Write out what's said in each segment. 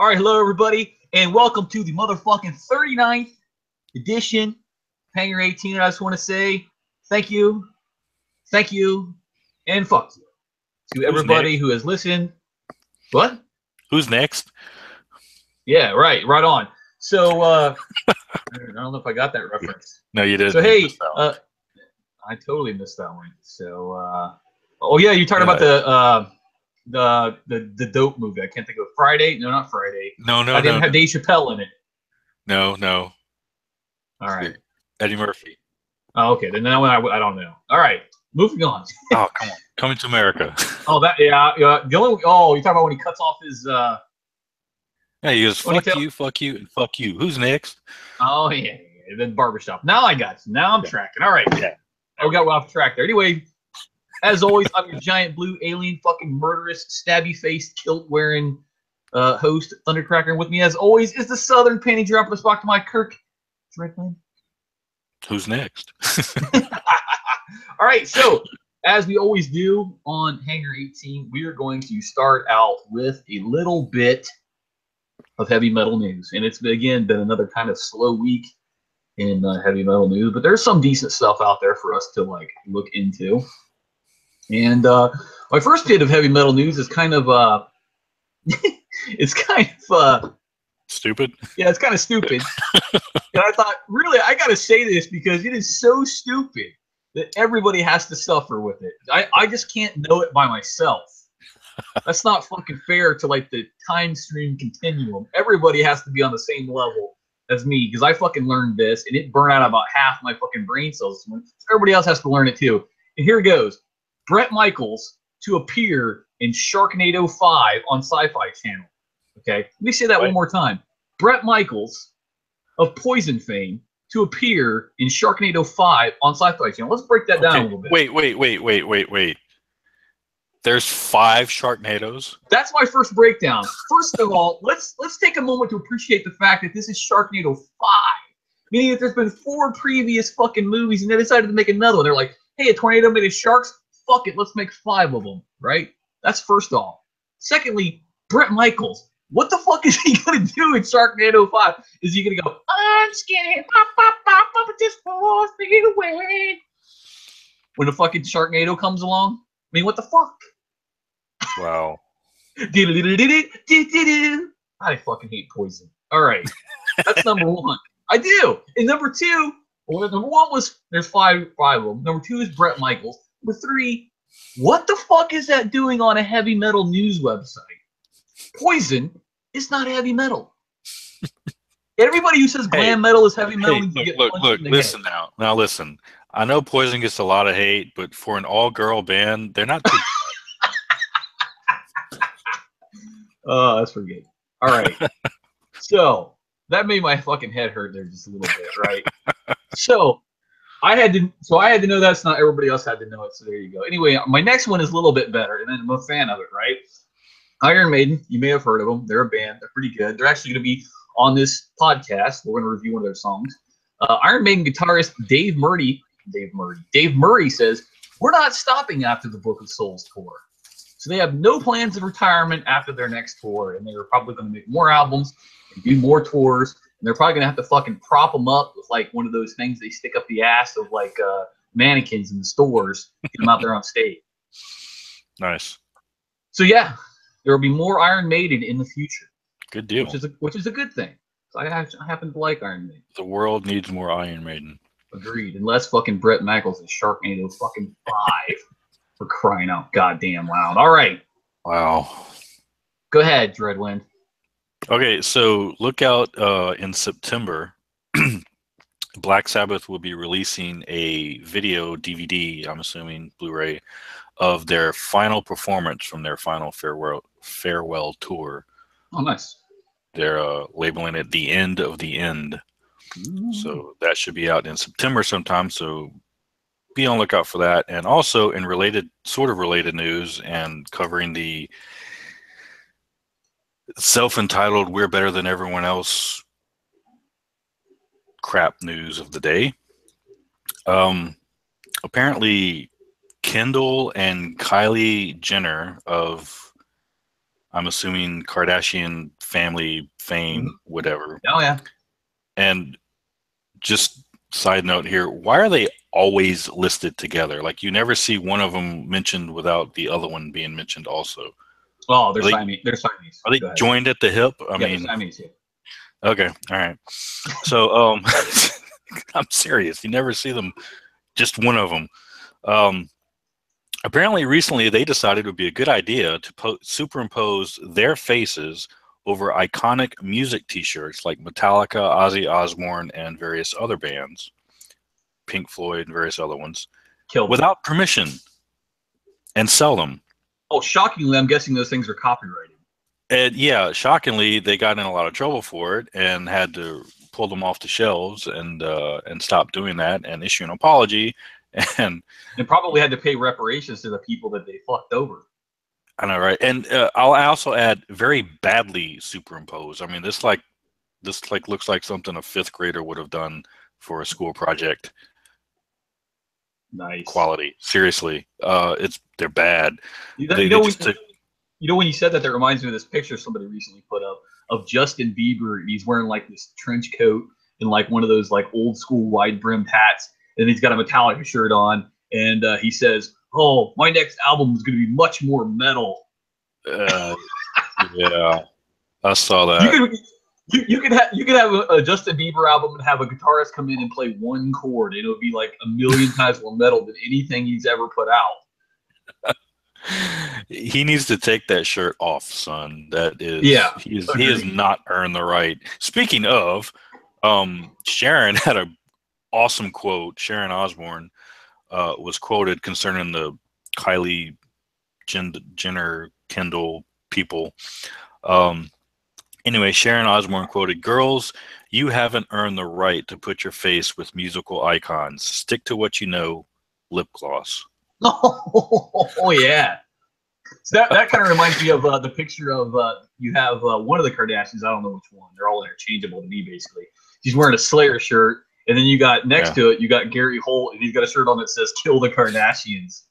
All right, hello everybody, and welcome to the motherfucking 39th edition Hangar 18. I just want to say thank you, and fuck you to everybody who has listened. What? Who's next? Yeah, right on. So, I don't know if I got that reference. No, you didn't. So, hey, I totally missed that one. So, oh yeah, you're talking about the dope movie. I can't think of Friday. No, not Friday. No. I didn't have Dave Chappelle in it. No. All right. Eddie Murphy. Oh, okay. Then that one I don't know. All right. Moving on. Oh, come on. Coming to America. Oh, that yeah. The only you talking about when he cuts off his Yeah, he goes fuck ponytail? you, fuck you, and fuck you. Who's next? Oh yeah. Then barbershop. Now I got you. Now I'm tracking. All right. Yeah. I got off track there. Anyway, as always, I'm your giant blue alien fucking murderous stabby faced kilt wearing host Thundercracker, and with me as always is the Southern panty dropper the spot to my Kirk Strickland. Who's next? All right, so as we always do on Hangar 18, we are going to start out with a little bit of heavy metal news, and it's again been another kind of slow week in heavy metal news, but there's some decent stuff out there for us to like look into. And my first bit of heavy metal news is kind of it's kind of stupid. Yeah, it's kind of stupid. And I thought, really, I got to say this because it is so stupid that everybody has to suffer with it. I just can't know it by myself. That's not fucking fair to like the time stream continuum. Everybody has to be on the same level as me because I fucking learned this and it burned out about half my fucking brain cells. So everybody else has to learn it too. And here it goes. Bret Michaels to appear in Sharknado 5 on Sci-Fi Channel. Okay, let me say that one more time. Bret Michaels of Poison fame to appear in Sharknado 5 on Sci-Fi Channel. Let's break that down a little bit. Wait. There's 5 Sharknadoes? That's my first breakdown. First of all, let's take a moment to appreciate the fact that this is Sharknado 5. Meaning that there's been 4 previous fucking movies and they decided to make another one. They're like, hey, a tornado made of sharks? Fuck it, let's make 5 of them, right? That's first off. Secondly, Bret Michaels. What the fuck is he gonna do in Sharknado 5? Is he gonna go, I'm scared, pop, just force me away? When the fucking Sharknado comes along? I mean, what the fuck? Wow. I fucking hate Poison. All right. That's number 1. I do. And number 2, well, number 1 was, there's 5 of them. Number 2 is Bret Michaels. Number 3, what the fuck is that doing on a heavy metal news website? Poison is not heavy metal. Everybody who says glam metal is heavy metal. Hey, look, listen now. Now listen. I know Poison gets a lot of hate, but for an all-girl band, they're not too Oh, that's pretty good. All right. So that made my fucking head hurt there just a little bit, right? So I had to know that's not everybody else had to know it. So there you go. Anyway, my next one is a little bit better, and I'm a fan of it, right? Iron Maiden, you may have heard of them. They're a band. They're pretty good. They're actually going to be on this podcast. We're going to review one of their songs. Iron Maiden guitarist Dave Murray says, we're not stopping after the Book of Souls tour. So they have no plans of retirement after their next tour, and they're probably going to make more albums and do more tours, and they're probably going to have to fucking prop them up with like one of those things they stick up the ass of like mannequins in the stores, get them out there on stage. Nice. So yeah. There will be more Iron Maiden in the future. Good deal. Which is a good thing. So I happen to like Iron Maiden. The world needs more Iron Maiden. Agreed. Unless fucking Bret Michaels is Sharknado fucking 5 for crying out goddamn loud. All right. Wow. Go ahead, Dreadwind. Okay, so look out in September. Black Sabbath will be releasing a video DVD, I'm assuming Blu-ray, of their final performance from their final farewell tour. Oh, nice. They're labeling it the end of the end. Ooh. So that should be out in September sometime. So be on the lookout for that. And also in sort of related news and covering the self-entitled "We're better than everyone else" crap news of the day. Apparently Kendall and Kylie Jenner of I'm assuming Kardashian family fame, whatever. Oh yeah. And just side note here, why are they always listed together? Like you never see one of them mentioned without the other one being mentioned also. Oh, they're Siamese. They're Siamese. Are they joined at the hip? I Yeah, mean, they're Siamese. Yeah. okay, all right. So, I'm serious. You never see them, just one of them. Apparently, recently they decided it would be a good idea to superimpose their faces over iconic music T-shirts like Metallica, Ozzy Osbourne, and various other bands, Pink Floyd, and various other ones, without permission, and sell them. Oh, shockingly, I'm guessing those things are copyrighted. And yeah, shockingly, they got in a lot of trouble for it and had to pull them off the shelves and stop doing that and issue an apology. And probably had to pay reparations to the people that they fucked over. I know, right? And I'll also add very badly superimposed. I mean, this looks like something a fifth grader would have done for a school project. Nice quality. Seriously, they're bad. You know, when you said that reminds me of this picture somebody recently put up of Justin Bieber. He's wearing like this trench coat and like one of those like old school wide brimmed hats. And he's got a Metallica shirt on, and he says, "Oh, my next album is going to be much more metal." Yeah, I saw that. You could have a Justin Bieber album and have a guitarist come in and play one chord, and it would be like a million times more metal than anything he's ever put out. He needs to take that shirt off, son. That is, he has not earned the right. Speaking of, Sharon had a awesome quote. Sharon Osbourne was quoted concerning the Kylie Jenner Kendall people. Anyway, Sharon Osbourne quoted, "Girls, you haven't earned the right to put your face with musical icons. Stick to what you know, lip gloss." Oh yeah. So that kind of reminds me of the picture of you have one of the Kardashians. I don't know which one. They're all interchangeable to me, basically. She's wearing a Slayer shirt. And then you got next to it, you got Gary Holt, and he's got a shirt on that says "Kill the Kardashians."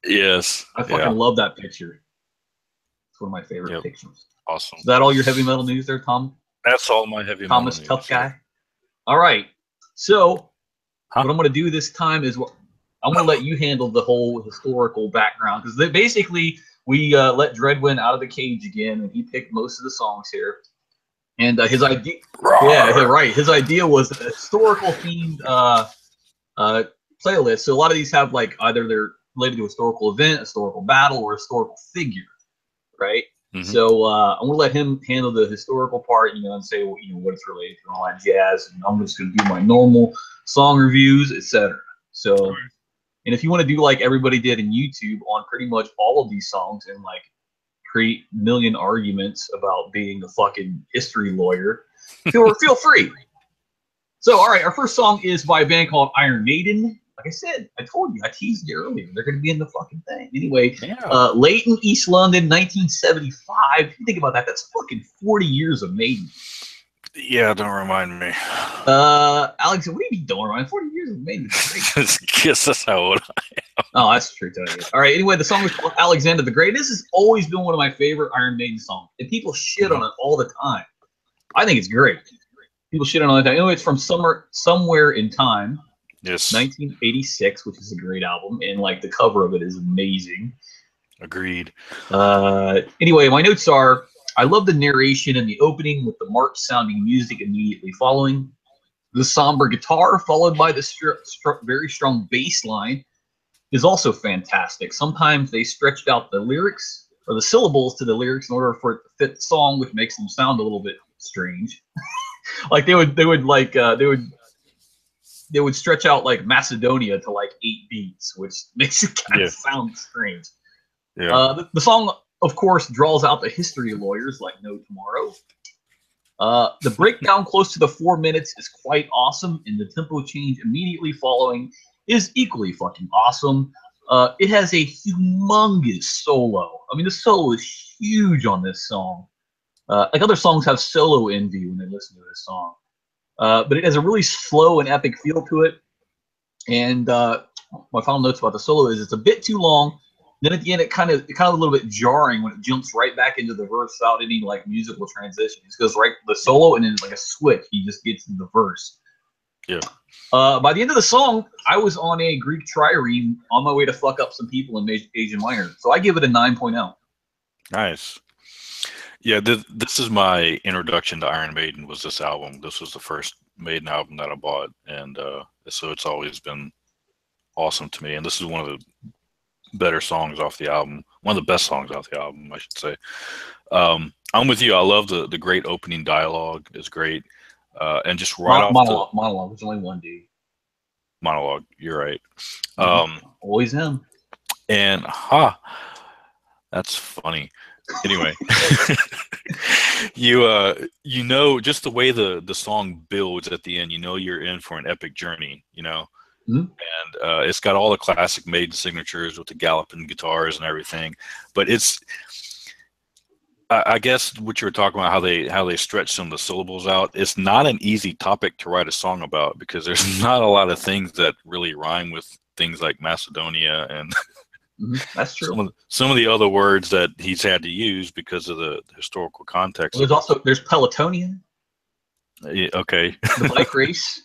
Yes, I fucking love that picture. It's one of my favorite pictures. Awesome. Is that all your heavy metal news there, Tom? That's all my heavy metal news. Thomas Tough Guy. All right. So what I'm going to do this time is I'm going to let you handle the whole historical background, because basically we let Dreadwin out of the cage again, and he picked most of the songs here. And his idea, his idea was a historical themed playlist. So a lot of these have like either they're related to a historical event, a historical battle, or a historical figure, right? Mm-hmm. So I'm gonna let him handle the historical part, and say what it's related to and all that jazz. And I'm just gonna do my normal song reviews, etc. So, and if you want to do like everybody did in YouTube on pretty much all of these songs and like create a million arguments about being a fucking history lawyer, feel free. So, all right, our first song is by a band called Iron Maiden. Like I said, I told you, I teased you earlier. They're going to be in the fucking thing. Anyway, Leighton, East London, 1975. If you think about that, that's fucking 40 years of Maiden. Yeah, don't remind me. Alex, what do you mean don't remind? 40 years of Maiden. Guess that's how old I am. Oh, that's true. All right, anyway, the song is called Alexander the Great. This has always been one of my favorite Iron Maiden songs, and people shit on it all the time. I think it's great. People shit on it all the time. Anyway, it's from Somewhere in Time. Yes. 1986, which is a great album, and like the cover of it is amazing. Agreed. Anyway, my notes are: I love the narration in the opening with the march-sounding music immediately following. The somber guitar, followed by the very strong bass line, is also fantastic. Sometimes they stretched out the lyrics or the syllables to the lyrics in order for it to fit the song, which makes them sound a little bit strange. Like they would stretch out like Macedonia to like 8 beats, which makes it kind of sound strange. Yeah. The song, of course, draws out the history lawyers like no tomorrow. The breakdown close to the 4 minutes is quite awesome, and the tempo change immediately following is equally fucking awesome. It has a humongous solo. I mean, the solo is huge on this song. Like other songs have solo envy when they listen to this song. But it has a really slow and epic feel to it. And my final notes about the solo is it's a bit too long. Then at the end, it kind of a little bit jarring when it jumps right back into the verse without any like musical transition. It just goes right the solo and then like a switch. He just gets in the verse. Yeah. By the end of the song, I was on a Greek trireme on my way to fuck up some people in Asian Minor. So I give it a 9.0. Nice. Yeah, this is my introduction to Iron Maiden. Was this album? This was the first Maiden album that I bought, and so it's always been awesome to me. And this is one of the better songs off the album, one of the best songs off the album, I should say. I'm with you. I love the great opening dialogue. It's great, and just right off monologue. There's only one dude. Monologue. You're right. Always him. And that's funny. Anyway, you know, just the way the song builds at the end, you know, you're in for an epic journey. You know. Mm-hmm. And it's got all the classic Maiden signatures with the galloping guitars and everything. But it's, I guess, what you were talking about, how they stretch some of the syllables out. It's not an easy topic to write a song about because there's not a lot of things that really rhyme with things like Macedonia and that's true. Some of the other words that he's had to use because of the historical context. Well, there's Pelotonia. Yeah, okay. The bike race.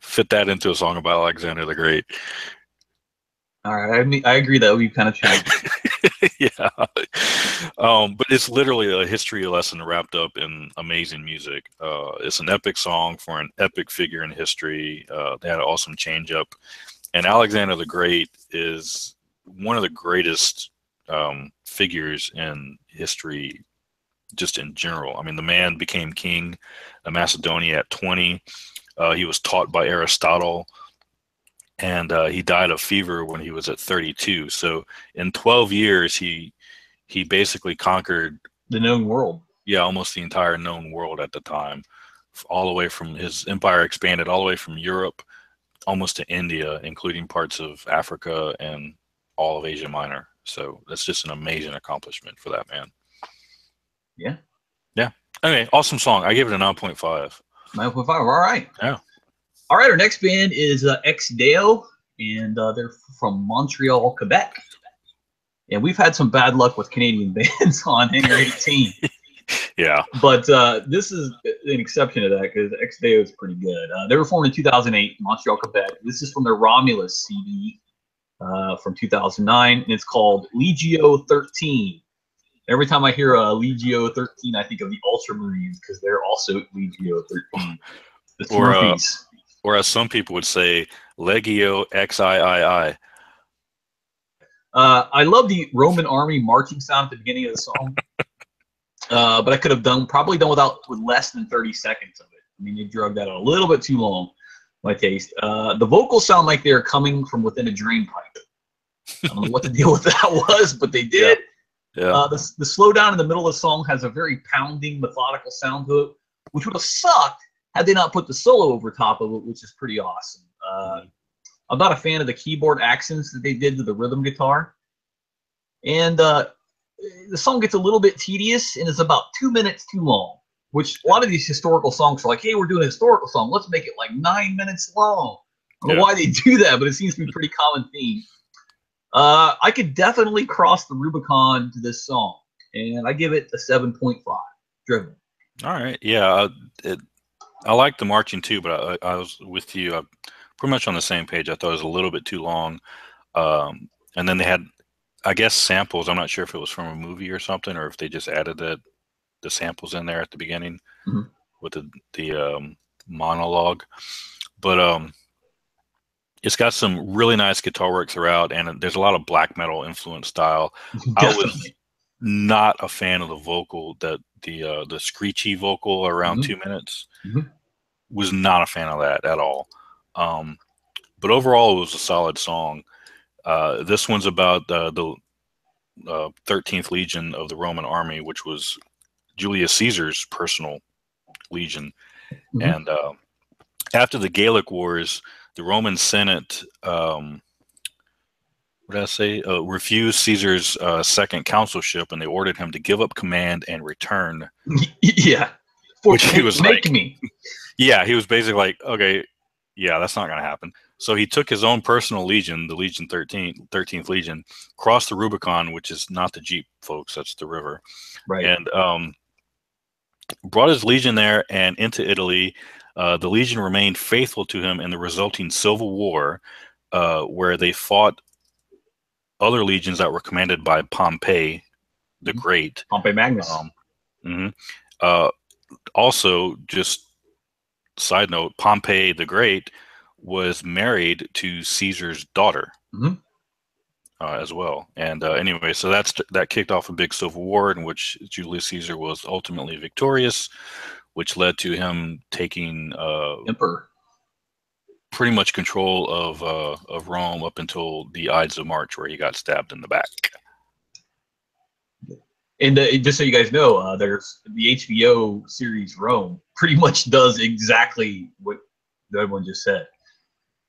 Fit that into a song about Alexander the Great. All right, I agree that we kind of changed. Yeah, but it's literally a history lesson wrapped up in amazing music. It's an epic song for an epic figure in history. They had an awesome change up, and Alexander the Great is one of the greatest figures in history, just in general. I mean, the man became king of Macedonia at 20. He was taught by Aristotle, and he died of fever when he was at 32. So in 12 years, he basically conquered the known world. Yeah, almost the entire known world at the time. All the way from his empire expanded all the way from Europe almost to India, including parts of Africa and all of Asia Minor. So that's just an amazing accomplishment for that man. Yeah. Yeah. Okay, awesome song. I give it a 9.5. 9.5. All right. Yeah. All right. Our next band is Ex Deo, and they're from Montreal, Quebec. And we've had some bad luck with Canadian bands on Hangar 18. Yeah. But this is an exception to that because Ex Deo is pretty good. They were formed in 2008 in Montreal, Quebec. This is from their Romulus CD from 2009, and it's called Legio 13. Every time I hear Legio 13, I think of the Ultramarines because they're also Legio 13. The Smurfies. Or as some people would say, Legio XIII. I love the Roman army marching sound at the beginning of the song, but I could have probably done with less than 30 seconds of it. I mean, they drug that out a little bit too long, my taste. The vocals sound like they're coming from within a drain pipe. I don't know what the deal with that was, but they did. Yeah. The slowdown in the middle of the song has a very pounding, methodical sound to it, which would have sucked had they not put the solo over top of it, which is pretty awesome. I'm not a fan of the keyboard accents that they did to the rhythm guitar. And the song gets a little bit tedious and is about 2 minutes too long, which a lot of these historical songs are like, hey, we're doing a historical song. Let's make it like 9 minutes long. I don't know why they do that, but it seems to be a pretty common theme. I could definitely cross the Rubicon to this song, and I give it a 7.5. Driven. All right. Yeah. I like the marching too, but I was with you. I'm pretty much on the same page. I thought it was a little bit too long. And then they had, I guess, samples. I'm not sure if it was from a movie or something, or if they just added the samples in there at the beginning with the monologue. But it's got some really nice guitar work throughout, and there's a lot of black metal influence style. I was not a fan of the vocal, the screechy vocal around 2 minutes. Was not a fan of that at all. But overall, it was a solid song. This one's about the 13th Legion of the Roman army, which was Julius Caesar's personal legion. And after the Gallic Wars, the Roman Senate, what did I say? Refused Caesar's second consulship, and they ordered him to give up command and return. Yeah. Which he was like, me. Yeah, he was basically like, okay, yeah, that's not going to happen. So he took his own personal legion, the Legion 13th Legion, crossed the Rubicon, which is not the Jeep, folks, that's the river, Right. and brought his legion there and into Italy. The legion remained faithful to him in the resulting civil war, where they fought other legions that were commanded by Pompey the Great. Pompey Magnus. Also, just side note, Pompey the Great was married to Caesar's daughter as well. And anyway, so that kicked off a big civil war in which Julius Caesar was ultimately victorious, which led to him taking Emperor pretty much control of Rome up until the Ides of March, where he got stabbed in the back. And just so you guys know, there's the HBO series Rome pretty much does exactly what the other one just said.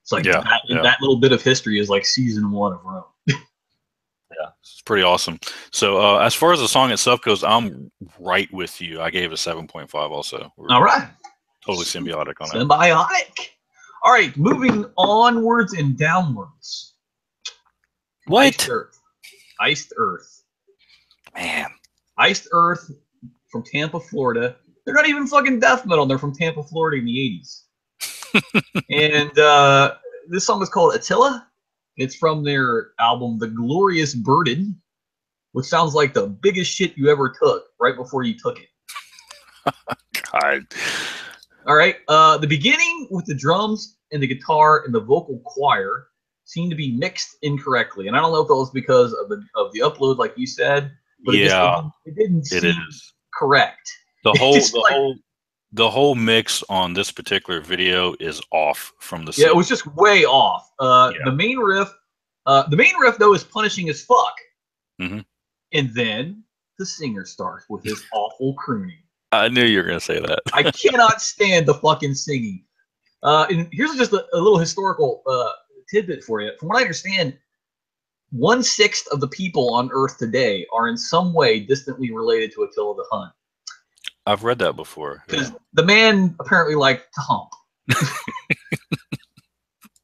It's like that little bit of history is like season 1 of Rome. Yeah, it's pretty awesome. So as far as the song itself goes, I'm right with you. I gave it a 7.5 also. All right. Totally symbiotic on it. Symbiotic. All right, moving onwards and downwards. What? Iced Earth. Iced Earth. Man. Iced Earth from Tampa, Florida. They're not even fucking death metal. They're from Tampa, Florida in the 80s. And this song is called Attila. It's from their album, The Glorious Burden, which sounds like the biggest shit you ever took right before you took it. God. All right. The beginning with the drums and the guitar and the vocal choir seem to be mixed incorrectly. And I don't know if it was because of the upload, like you said, but it didn't seem correct. The whole mix on this particular video is off from the it was just way off. The main riff though is punishing as fuck. And then the singer starts with his awful crooning. I knew you were gonna say that. I cannot stand the fucking singing. And here's just a little historical tidbit for you. From what I understand, 1/6 of the people on Earth today are in some way distantly related to Attila the Hun. I've read that before. Because the man apparently liked to hump.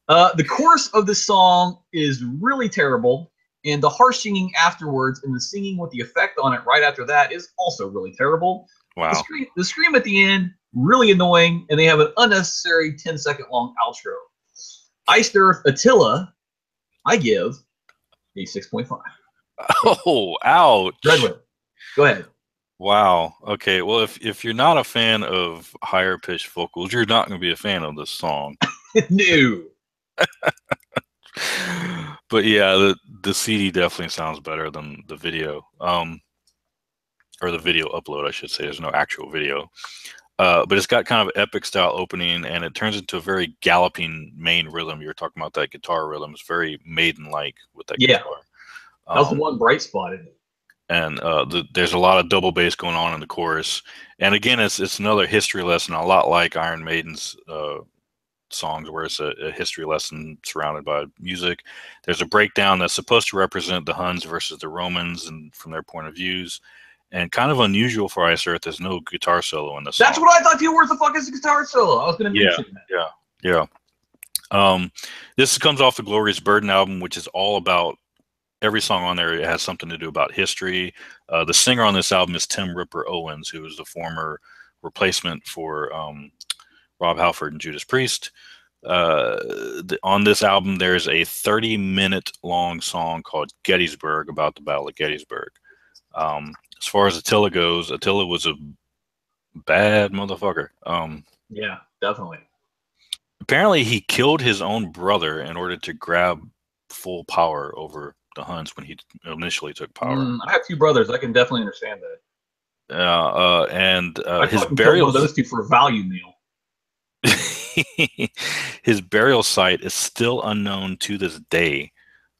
The chorus of the song is really terrible, and the harsh singing afterwards and the singing with the effect on it right after that is also really terrible. Wow. The scream at the end, really annoying, and they have an unnecessary 10-second long outro. Iced Earth Attila, I give a 6.5. Oh, ouch. Redwood, go ahead. Wow. Okay. Well, if you're not a fan of higher pitched vocals, you're not going to be a fan of this song. No. But yeah, the CD definitely sounds better than the video. Or the video upload, I should say. There's no actual video. But it's got kind of epic style opening, and it turns into a very galloping main rhythm. You were talking about that guitar rhythm. It's very Maiden-like with that guitar. That was the one bright spot in it. And there's a lot of double bass going on in the chorus. And again, it's another history lesson, a lot like Iron Maiden's songs, where it's a history lesson surrounded by music. There's a breakdown that's supposed to represent the Huns versus the Romans and from their point of views. And kind of unusual for Iced Earth, there's no guitar solo in this song. That's what I thought too. Where's the fuck is the guitar solo? I was going to mention that. Yeah. This comes off the Glorious Burden album, which is all about, every song on there has something to do about history. The singer on this album is Tim Ripper Owens, who is the former replacement for Rob Halford and Judas Priest. On this album, there's a 30-minute long song called Gettysburg, about the Battle of Gettysburg. As far as Attila goes, Attila was a bad motherfucker. Yeah, definitely. Apparently, he killed his own brother in order to grab full power over the Huns when he initially took power. I have 2 brothers. I can definitely understand that. And his burial, one of those 2 for a value meal. His burial site is still unknown to this day.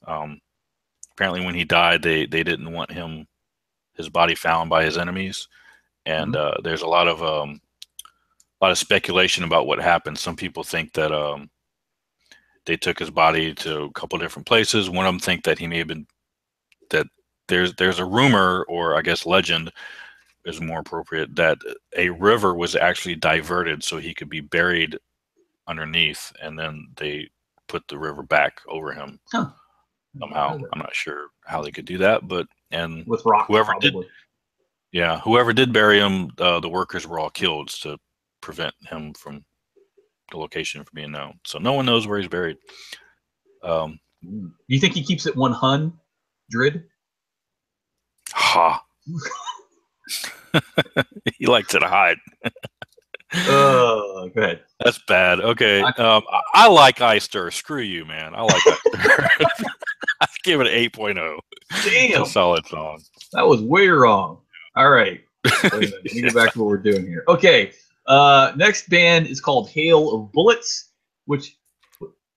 Apparently, when he died, they didn't want his body found by his enemies, and there's a lot of speculation about what happened. Some people think that they took his body to a couple different places. One of them think that he may have been, that there's a rumor, or I guess legend is more appropriate, that a river was actually diverted so he could be buried underneath, and then they put the river back over him somehow. I'm not sure how they could do that, but with rock, whoever probably. whoever did bury him, the workers were all killed to prevent him from the location from being known. So no one knows where he's buried. Do you think he keeps it 100? Ha. He likes it hide. Go ahead. That's bad. Okay. I like Eyster. Screw you, man. I like Eyster. I give it an 8.0. Damn. It's a solid song. That was way wrong. All right. Let me get back to what we're doing here. Okay. Next band is called Hail of Bullets, which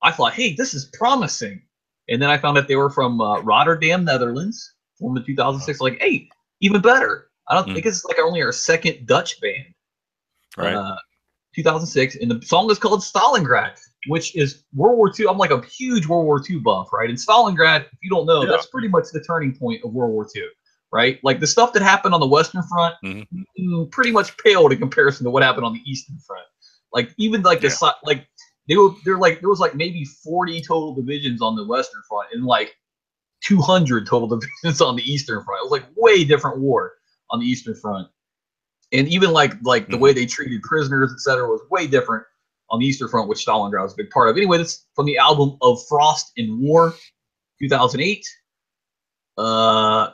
I thought, hey, this is promising. And then I found that they were from Rotterdam, Netherlands, formed in 2006. Like, hey, even better. I don't think it's like only our second Dutch band. Right. 2006, and the song is called Stalingrad, which is World War II. I'm like a huge World War II buff, right? And Stalingrad, if you don't know, that's pretty much the turning point of World War II, right? Like the stuff that happened on the Western Front pretty much paled in comparison to what happened on the Eastern Front. Like even like there was like maybe 40 total divisions on the Western Front and like 200 total divisions on the Eastern Front. It was like way different war on the Eastern Front. And even like the way they treated prisoners, etc., was way different on the Eastern Front, which Stalingrad was a big part of. Anyway, that's from the album Of Frost and War, 2008.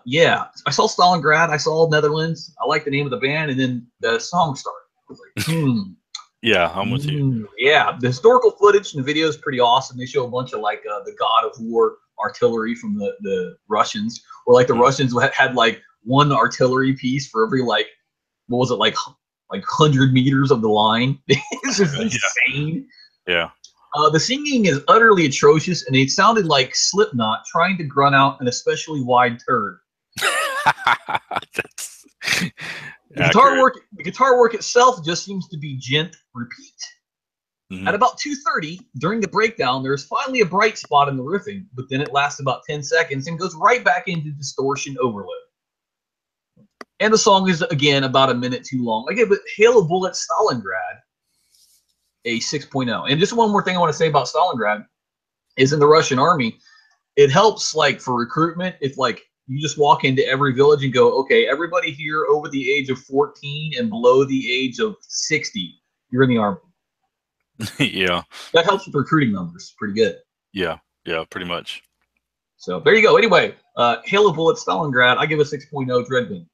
Yeah, I saw Stalingrad, I saw Netherlands. I like the name of the band, and then the song started. I was like, Yeah, I'm with you. Yeah, the historical footage and the video is pretty awesome. They show a bunch of like the God of War artillery from the Russians, or like the Russians had like one artillery piece for every like, what was it, like 100 meters of the line. It's just insane. Yeah. The singing is utterly atrocious, and it sounded like Slipknot trying to grunt out an especially wide turd. That's the guitar work itself just seems to be gent repeat. At about 2:30, during the breakdown, there's finally a bright spot in the riffing, but then it lasts about 10 seconds and goes right back into distortion overload. And the song is, again, about a minute too long. Okay, but Hail of Bullets, Stalingrad, a 6.0. And just one more thing I want to say about Stalingrad is in the Russian army, it helps like for recruitment if like you just walk into every village and go, okay, everybody here over the age of 14 and below the age of 60, you're in the army. Yeah. That helps with recruiting numbers. Pretty good. Yeah, pretty much. So there you go. Anyway, Hail of Bullets, Stalingrad, I give a 6.0 Dreadbin.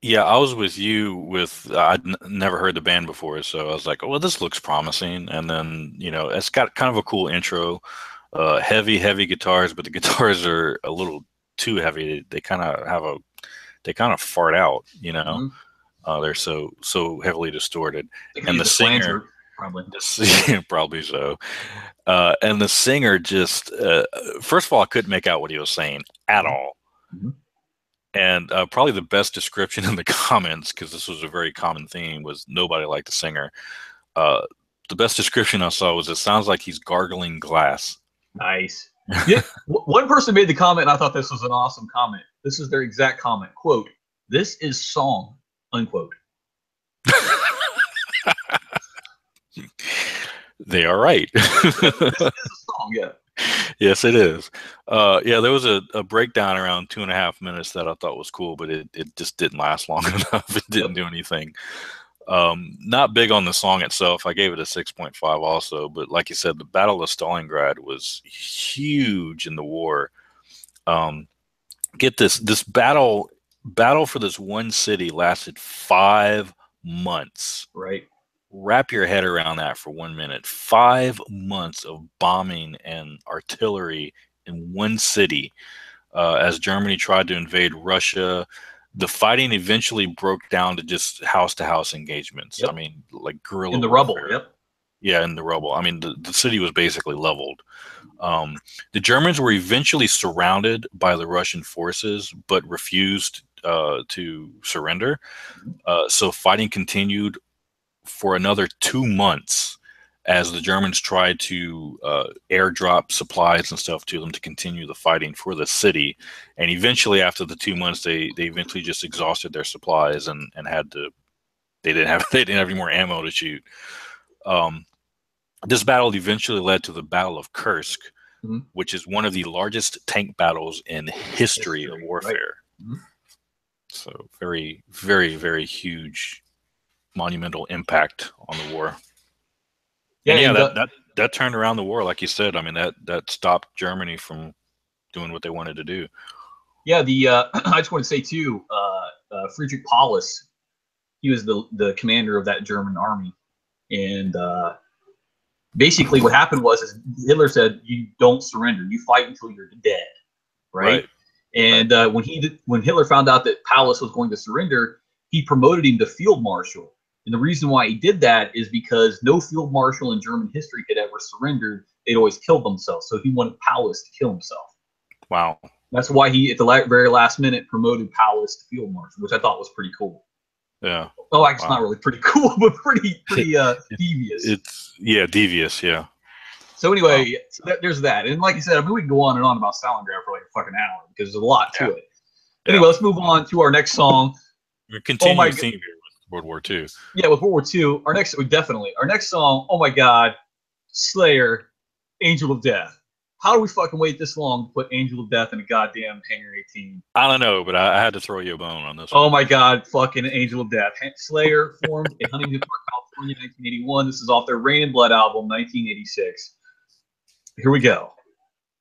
Yeah, I was with you with, I'd never heard the band before, so I was like, oh, well, this looks promising. And then, it's got kind of a cool intro, heavy guitars, but the guitars are a little too heavy. They kind of fart out, they're so heavily distorted. And the singer, probably so. And the singer just, first of all, I couldn't make out what he was saying at all. And probably the best description in the comments, because this was a very common theme, was nobody liked the singer. The best description I saw was, it sounds like he's gargling glass. Nice. Yeah, one person made the comment, and I thought this was an awesome comment. This is their exact comment. Quote, "This is song," unquote. They are right. This is a song, yeah. Yes, it is. Yeah, there was a breakdown around 2.5 minutes that I thought was cool, but it just didn't last long enough. It didn't do anything. Not big on the song itself. I gave it a 6.5 also, but like you said, the Battle of Stalingrad was huge in the war. Get this battle for this one city lasted 5 months. Right. Wrap your head around that for 1 minute. 5 months of bombing and artillery in one city as Germany tried to invade Russia. The fighting eventually broke down to just house-to-house engagements. Yep. I mean, like guerrilla in the warfare. rubble. Yep. Yeah, in the rubble. I mean, the city was basically leveled. The Germans were eventually surrounded by the Russian forces, but refused to surrender. So fighting continued for another 2 months as the Germans tried to airdrop supplies and stuff to them to continue the fighting for the city. And eventually, after the 2 months, they eventually just exhausted their supplies and had to. They didn't have any more ammo to shoot. This battle eventually led to the Battle of Kursk, Mm-hmm. which is one of the largest tank battles in history of warfare. Right. Mm-hmm. So very, very, very huge, monumental impact on the war. Yeah, and yeah, and, that turned around the war, like you said. I mean, that stopped Germany from doing what they wanted to do. yeah. I just want to say too, Friedrich Paulus, he was the commander of that German army, and basically what happened was Hitler said, "You don't surrender. You fight until you're dead." Right. And when Hitler found out that Paulus was going to surrender, he promoted him to field marshal. And the reason why he did that is because no field marshal in German history had ever surrendered. They'd always killed themselves. So he wanted Paulus to kill himself. Wow. That's why he, at the very last minute, promoted Paulus to field marshal, which I thought was pretty cool. Yeah. Oh, actually, it's not really pretty cool, but pretty devious. It's devious. Yeah. So anyway, there's that. And like I said, I mean, we can go on and on about Stalingrad for like a fucking hour because there's a lot to it. Anyway, let's move on to our next song. We're continuing theme here with World War II. Yeah, with World War II. Our next song, oh my God, Slayer, Angel of Death. How do we fucking wait this long to put Angel of Death in a goddamn Hangar 18? I don't know, but I had to throw you a bone on this one. Oh my God, fucking Angel of Death. Slayer formed in Huntington Park, California, 1981. This is off their Rain and Blood album, 1986. Here we go.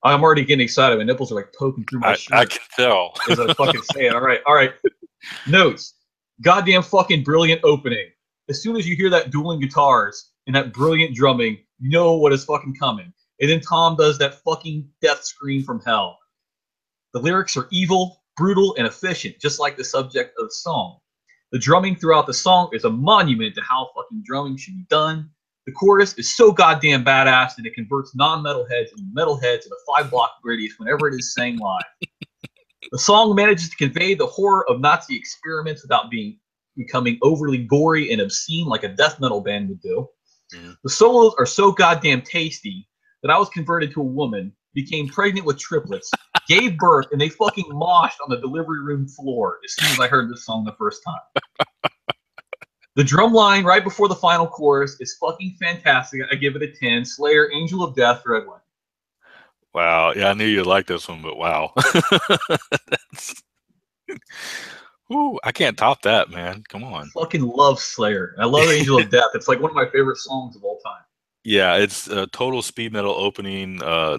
I'm already getting excited. My nipples are like poking through my shirt. I can tell. As I fucking say it. All right. Notes. Goddamn fucking brilliant opening. As soon as you hear that dueling guitars and that brilliant drumming, you know what is fucking coming. And then Tom does that fucking death scream from hell. The lyrics are evil, brutal, and efficient, just like the subject of the song. The drumming throughout the song is a monument to how fucking drumming should be done. The chorus is so goddamn badass that it converts non-metalheads into metalheads in a 5-block radius whenever it is sang live. The song manages to convey the horror of Nazi experiments without becoming overly gory and obscene like a death metal band would do. Mm-hmm. The solos are so goddamn tasty that I was converted to a woman, became pregnant with triplets, gave birth, and they fucking moshed on the delivery room floor as soon as I heard this song the first time. The drum line right before the final chorus is fucking fantastic. I give it a 10. Slayer, Angel of Death, Red One. Wow. Yeah, I knew you'd like this one, but wow. Ooh, I can't top that, man. Come on. Fucking love Slayer. I love Angel of Death. It's like one of my favorite songs of all time. Yeah, it's a total speed metal opening.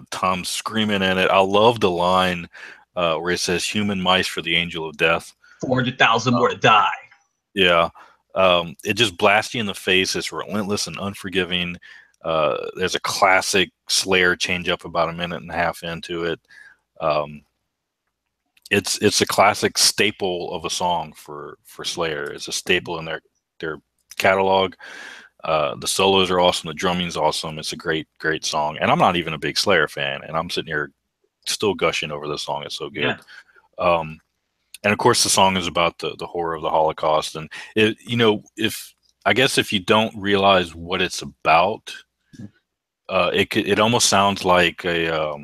Tom screaming in it. I love the line where it says "human mice for the Angel of Death." 400,000 more to die. Yeah. It just blasts you in the face. It's relentless and unforgiving. There's a classic Slayer change up about a minute and a half into it. It's a classic staple of a song for Slayer. It's a staple in their catalog. The solos are awesome. The drumming's awesome. It's a great song. And I'm not even a big Slayer fan, and I'm sitting here still gushing over this song. It's so good. Yeah. And of course, the song is about the horror of the Holocaust. And if you don't realize what it's about, it almost sounds like a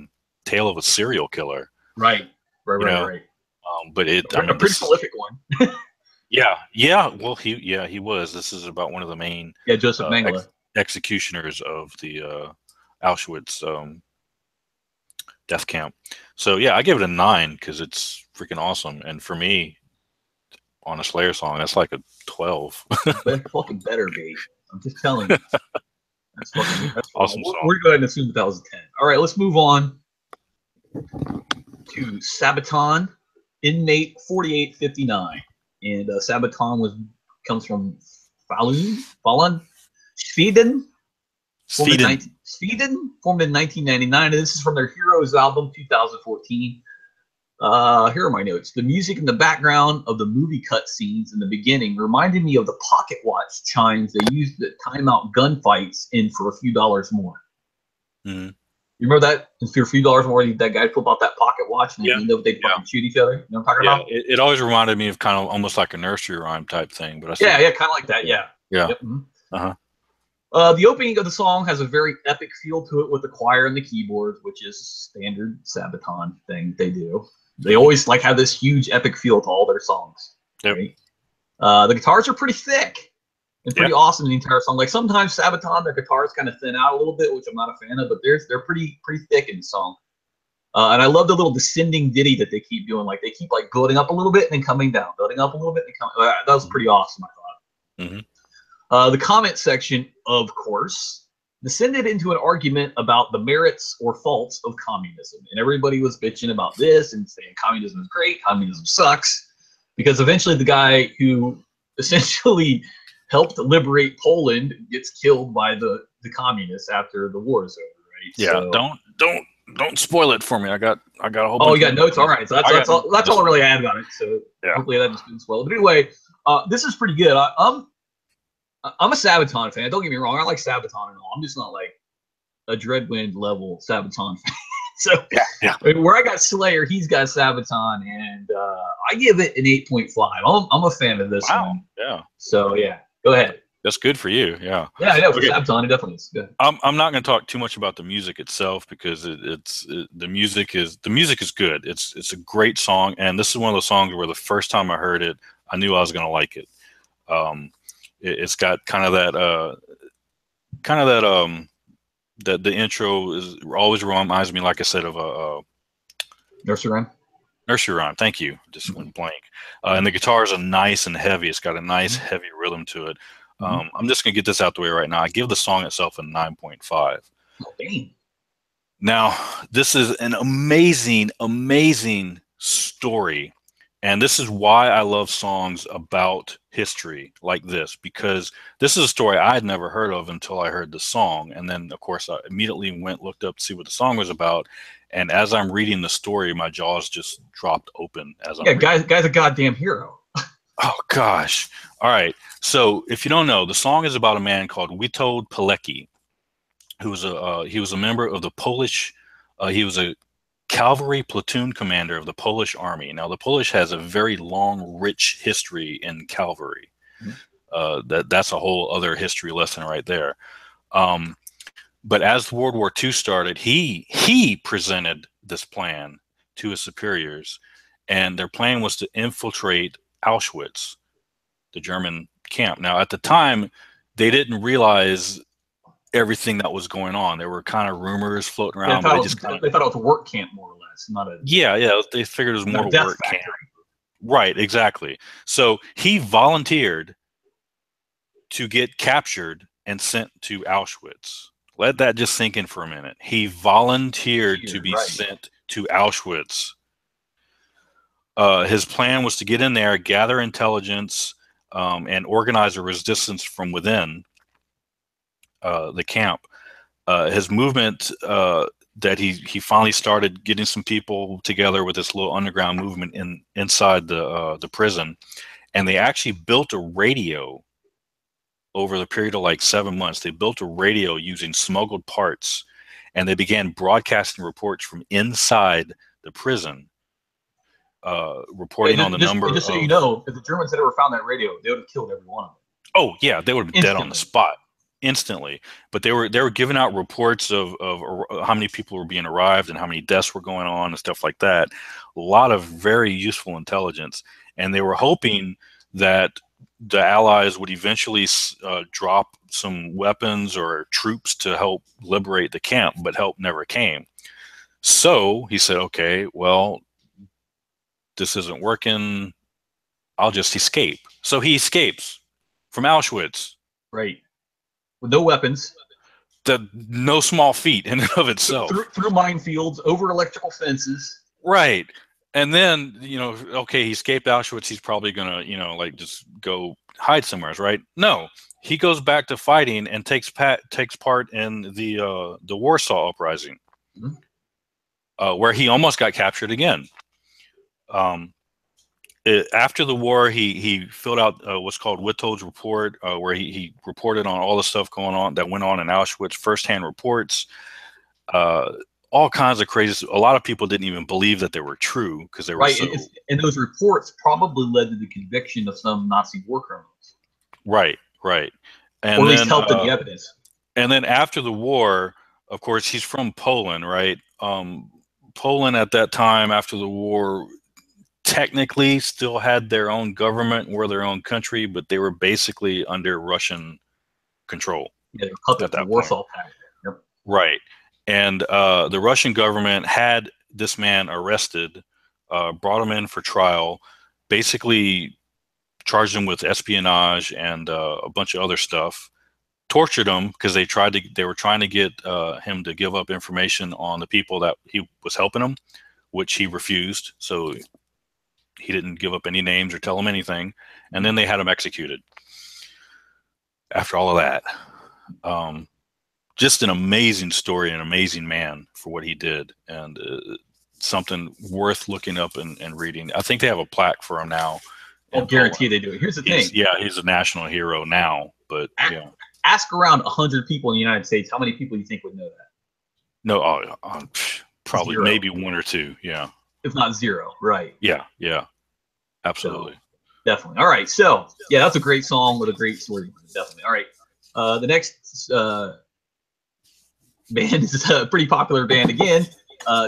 tale of a serial killer. Right. But a pretty prolific one. Yeah. Well, he was. This is about one of the main Joseph Mengele executioners of the Auschwitz death camp. So yeah, I give it a 9 because it's freaking awesome. And for me, on a Slayer song, that's like a 12. Fucking better be. I'm just telling you. That's awesome song. We're going to go ahead and assume that was a 10. All right, let's move on to Sabaton, Inmate 4859. And Sabaton comes from Falun, Sweden. Sweden, formed in 1999. And this is from their Heroes album, 2014. Here are my notes. The music in the background of the movie cutscenes in the beginning reminded me of the pocket watch chimes they used to time out gunfights in for a few dollars more. Mm-hmm. You remember that? For a few dollars more, that guy flip out that pocket watch and they'd fucking shoot each other. You know what I'm talking about? It always reminded me of kind of almost like a nursery rhyme type thing. But kind of like that. Yeah. Yep. Mm-hmm. The opening of the song has a very epic feel to it with the choir and the keyboards, which is standard Sabaton thing they do. They always have this huge epic feel to all their songs. Yep. Right? The guitars are pretty thick. and pretty awesome in the entire song. Like sometimes Sabaton, the guitars kind of thin out a little bit, which I'm not a fan of, but they're pretty thick in the song. And I love the little descending ditty that they keep doing. Like they keep like building up a little bit and then coming down, building up a little bit and coming. That was pretty awesome, I thought. Mm-hmm. The comment section, of course, descended into an argument about the merits or faults of communism, and everybody was bitching about this and saying communism is great, communism sucks, because eventually the guy who essentially helped liberate Poland gets killed by the communists after the war is over, right? Yeah, so, don't spoil it for me. I got a whole. Oh, you got notes. All right, so that's all I really add about it. So hopefully that just didn't spoil it. But anyway, this is pretty good. I'm a Sabaton fan. Don't get me wrong. I like Sabaton and all. I'm just not like a Dreadwind level Sabaton fan. So I mean, where I got Slayer, he's got Sabaton, and I give it an 8.5. I'm a fan of this one. Yeah. So yeah, go ahead. That's good for you. Yeah. Yeah, I know. For Sabaton, it definitely is good. I'm not going to talk too much about the music itself because the music is good. It's a great song, and this is one of those songs where the first time I heard it, I knew I was going to like it. It's got kind of that the intro is always reminds me, like I said, of a nursery rhyme. Nursery rhyme. Thank you. Just went blank. And the guitars are nice and heavy. It's got a nice heavy rhythm to it. I'm just gonna get this out the way right now. I give the song itself a 9.5. Oh, dang. Now, this is an amazing, amazing story. And this is why I love songs about history like this, because this is a story I had never heard of until I heard the song. And then, of course, I immediately looked up to see what the song was about. And as I'm reading the story, my jaws just dropped open. Guy's a goddamn hero. Oh, gosh. All right. So if you don't know, the song is about a man called Told Poletti, who was he was a member of the Polish. He was a cavalry platoon commander of the Polish army. Now, the Polish has a very long, rich history in cavalry. That's a whole other history lesson right there. But as World War II started, he presented this plan to his superiors, and their plan was to infiltrate Auschwitz, the German camp. Now, at the time, they didn't realize everything that was going on. There were kind of rumors floating around. They thought it was a work camp, more or less, not a They figured it was more a work camp. Right, exactly. So he volunteered to get captured and sent to Auschwitz. Let that just sink in for a minute. He volunteered to be sent to Auschwitz. His plan was to get in there, gather intelligence, and organize a resistance from within the camp. His movement that he finally started getting some people together with this little underground movement inside the prison, and they actually built a radio over the period of like 7 months. They built a radio using smuggled parts, and they began broadcasting reports from inside the prison, reporting on the number. Just so you know, if the Germans had ever found that radio, they would have killed every one of them. Oh yeah, they would have been dead on the spot instantly. But they were giving out reports of how many people were being arrived and how many deaths were going on and stuff like that. A lot of very useful intelligence, and they were hoping that the Allies would eventually drop some weapons or troops to help liberate the camp, but help never came. So he said, okay, well, this isn't working. I'll just escape. So he escapes from Auschwitz. Right. With no weapons. No small feat in and of itself. Through minefields, over electrical fences. Right. And then, okay, he escaped Auschwitz. He's probably going to, like just go hide somewhere, right? No, he goes back to fighting and takes part in the Warsaw Uprising, where he almost got captured again. After the war, he filled out what's called Witold's report, where he reported on all the stuff that went on in Auschwitz, firsthand reports. All kinds of crazy. A lot of people didn't even believe that they were true because they were and those reports probably led to the conviction of some Nazi war criminals. Right. And or at least helped in the evidence. And then after the war, of course, he's from Poland, right? Poland at that time, after the war, technically still had their own government, were their own country, but they were basically under Russian control. Yeah, they're puppets, the Warsaw Pact. Yep. Right. And the Russian government had this man arrested, brought him in for trial, basically charged him with espionage and a bunch of other stuff, tortured him because they were trying to get him to give up information on the people that he was helping him, which he refused. So he didn't give up any names or tell them anything. And then they had him executed after all of that. Just an amazing story, an amazing man for what he did, and something worth looking up and reading. I think they have a plaque for him now. I'll guarantee they do. Here's the thing. Yeah, he's a national hero now, but yeah. Ask around 100 people in the United States, how many people you think would know that? No, probably 0. maybe 1 or 2, yeah. If not 0, right. Yeah, absolutely. So, definitely. All right, so, yeah, that's a great song with a great story. Definitely. All right, the next band is a pretty popular band again,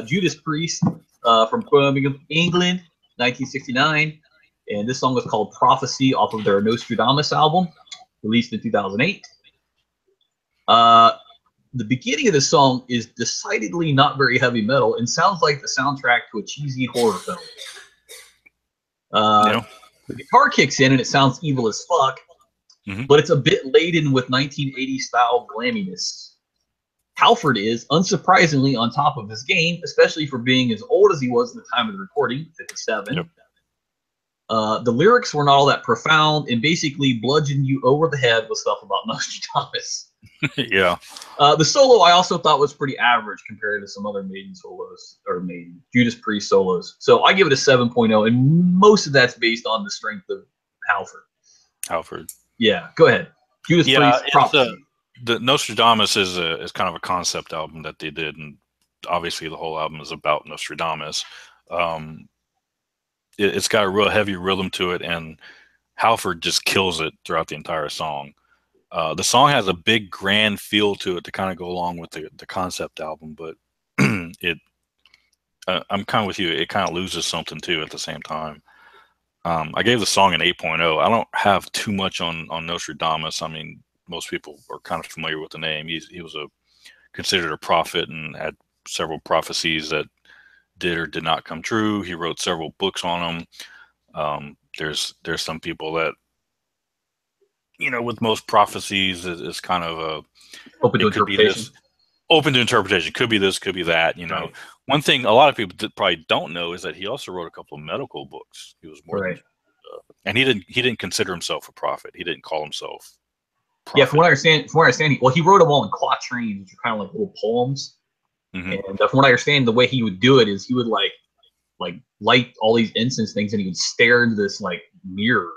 Judas Priest from Birmingham, England, 1969. And this song was called Prophecy off of their Nostradamus album, released in 2008. The beginning of the song is decidedly not very heavy metal and sounds like the soundtrack to a cheesy horror film. The guitar kicks in and it sounds evil as fuck, but it's a bit laden with 1980s style glamminess. Halford is, unsurprisingly, on top of his game, especially for being as old as he was at the time of the recording, 57. Yep. The lyrics were not all that profound and basically bludgeoned you over the head with stuff about Nostradamus. Yeah. The solo I also thought was pretty average compared to some other Maiden solos, or Judas Priest solos. So I give it a 7.0, and most of that's based on the strength of Halford. Yeah, go ahead. Judas Priest, Prophecy. The Nostradamus is kind of a concept album that they did, and obviously the whole album is about Nostradamus. It's got a real heavy rhythm to it, and Halford just kills it throughout the entire song. The song has a big grand feel to it to kind of go along with the concept album, but I'm kind of with you. It kind of loses something too at the same time. I gave the song an 8.0. I don't have too much on Nostradamus. I mean, most people are kind of familiar with the name. He was considered a prophet and had several prophecies that did or did not come true. He wrote several books on them. There's some people that, with most prophecies is kind of open to interpretation. Open to interpretation. Could be this, could be that. Right. One thing a lot of people probably don't know is that he also wrote a couple of medical books. He was more, right. And he didn't consider himself a prophet. He didn't call himself prophet. Yeah, from what I understand, he wrote them all in quatrains, which are kind of like little poems. And from what I understand, the way he would do it is he would like light all these incense things, and he would stare into this like mirror,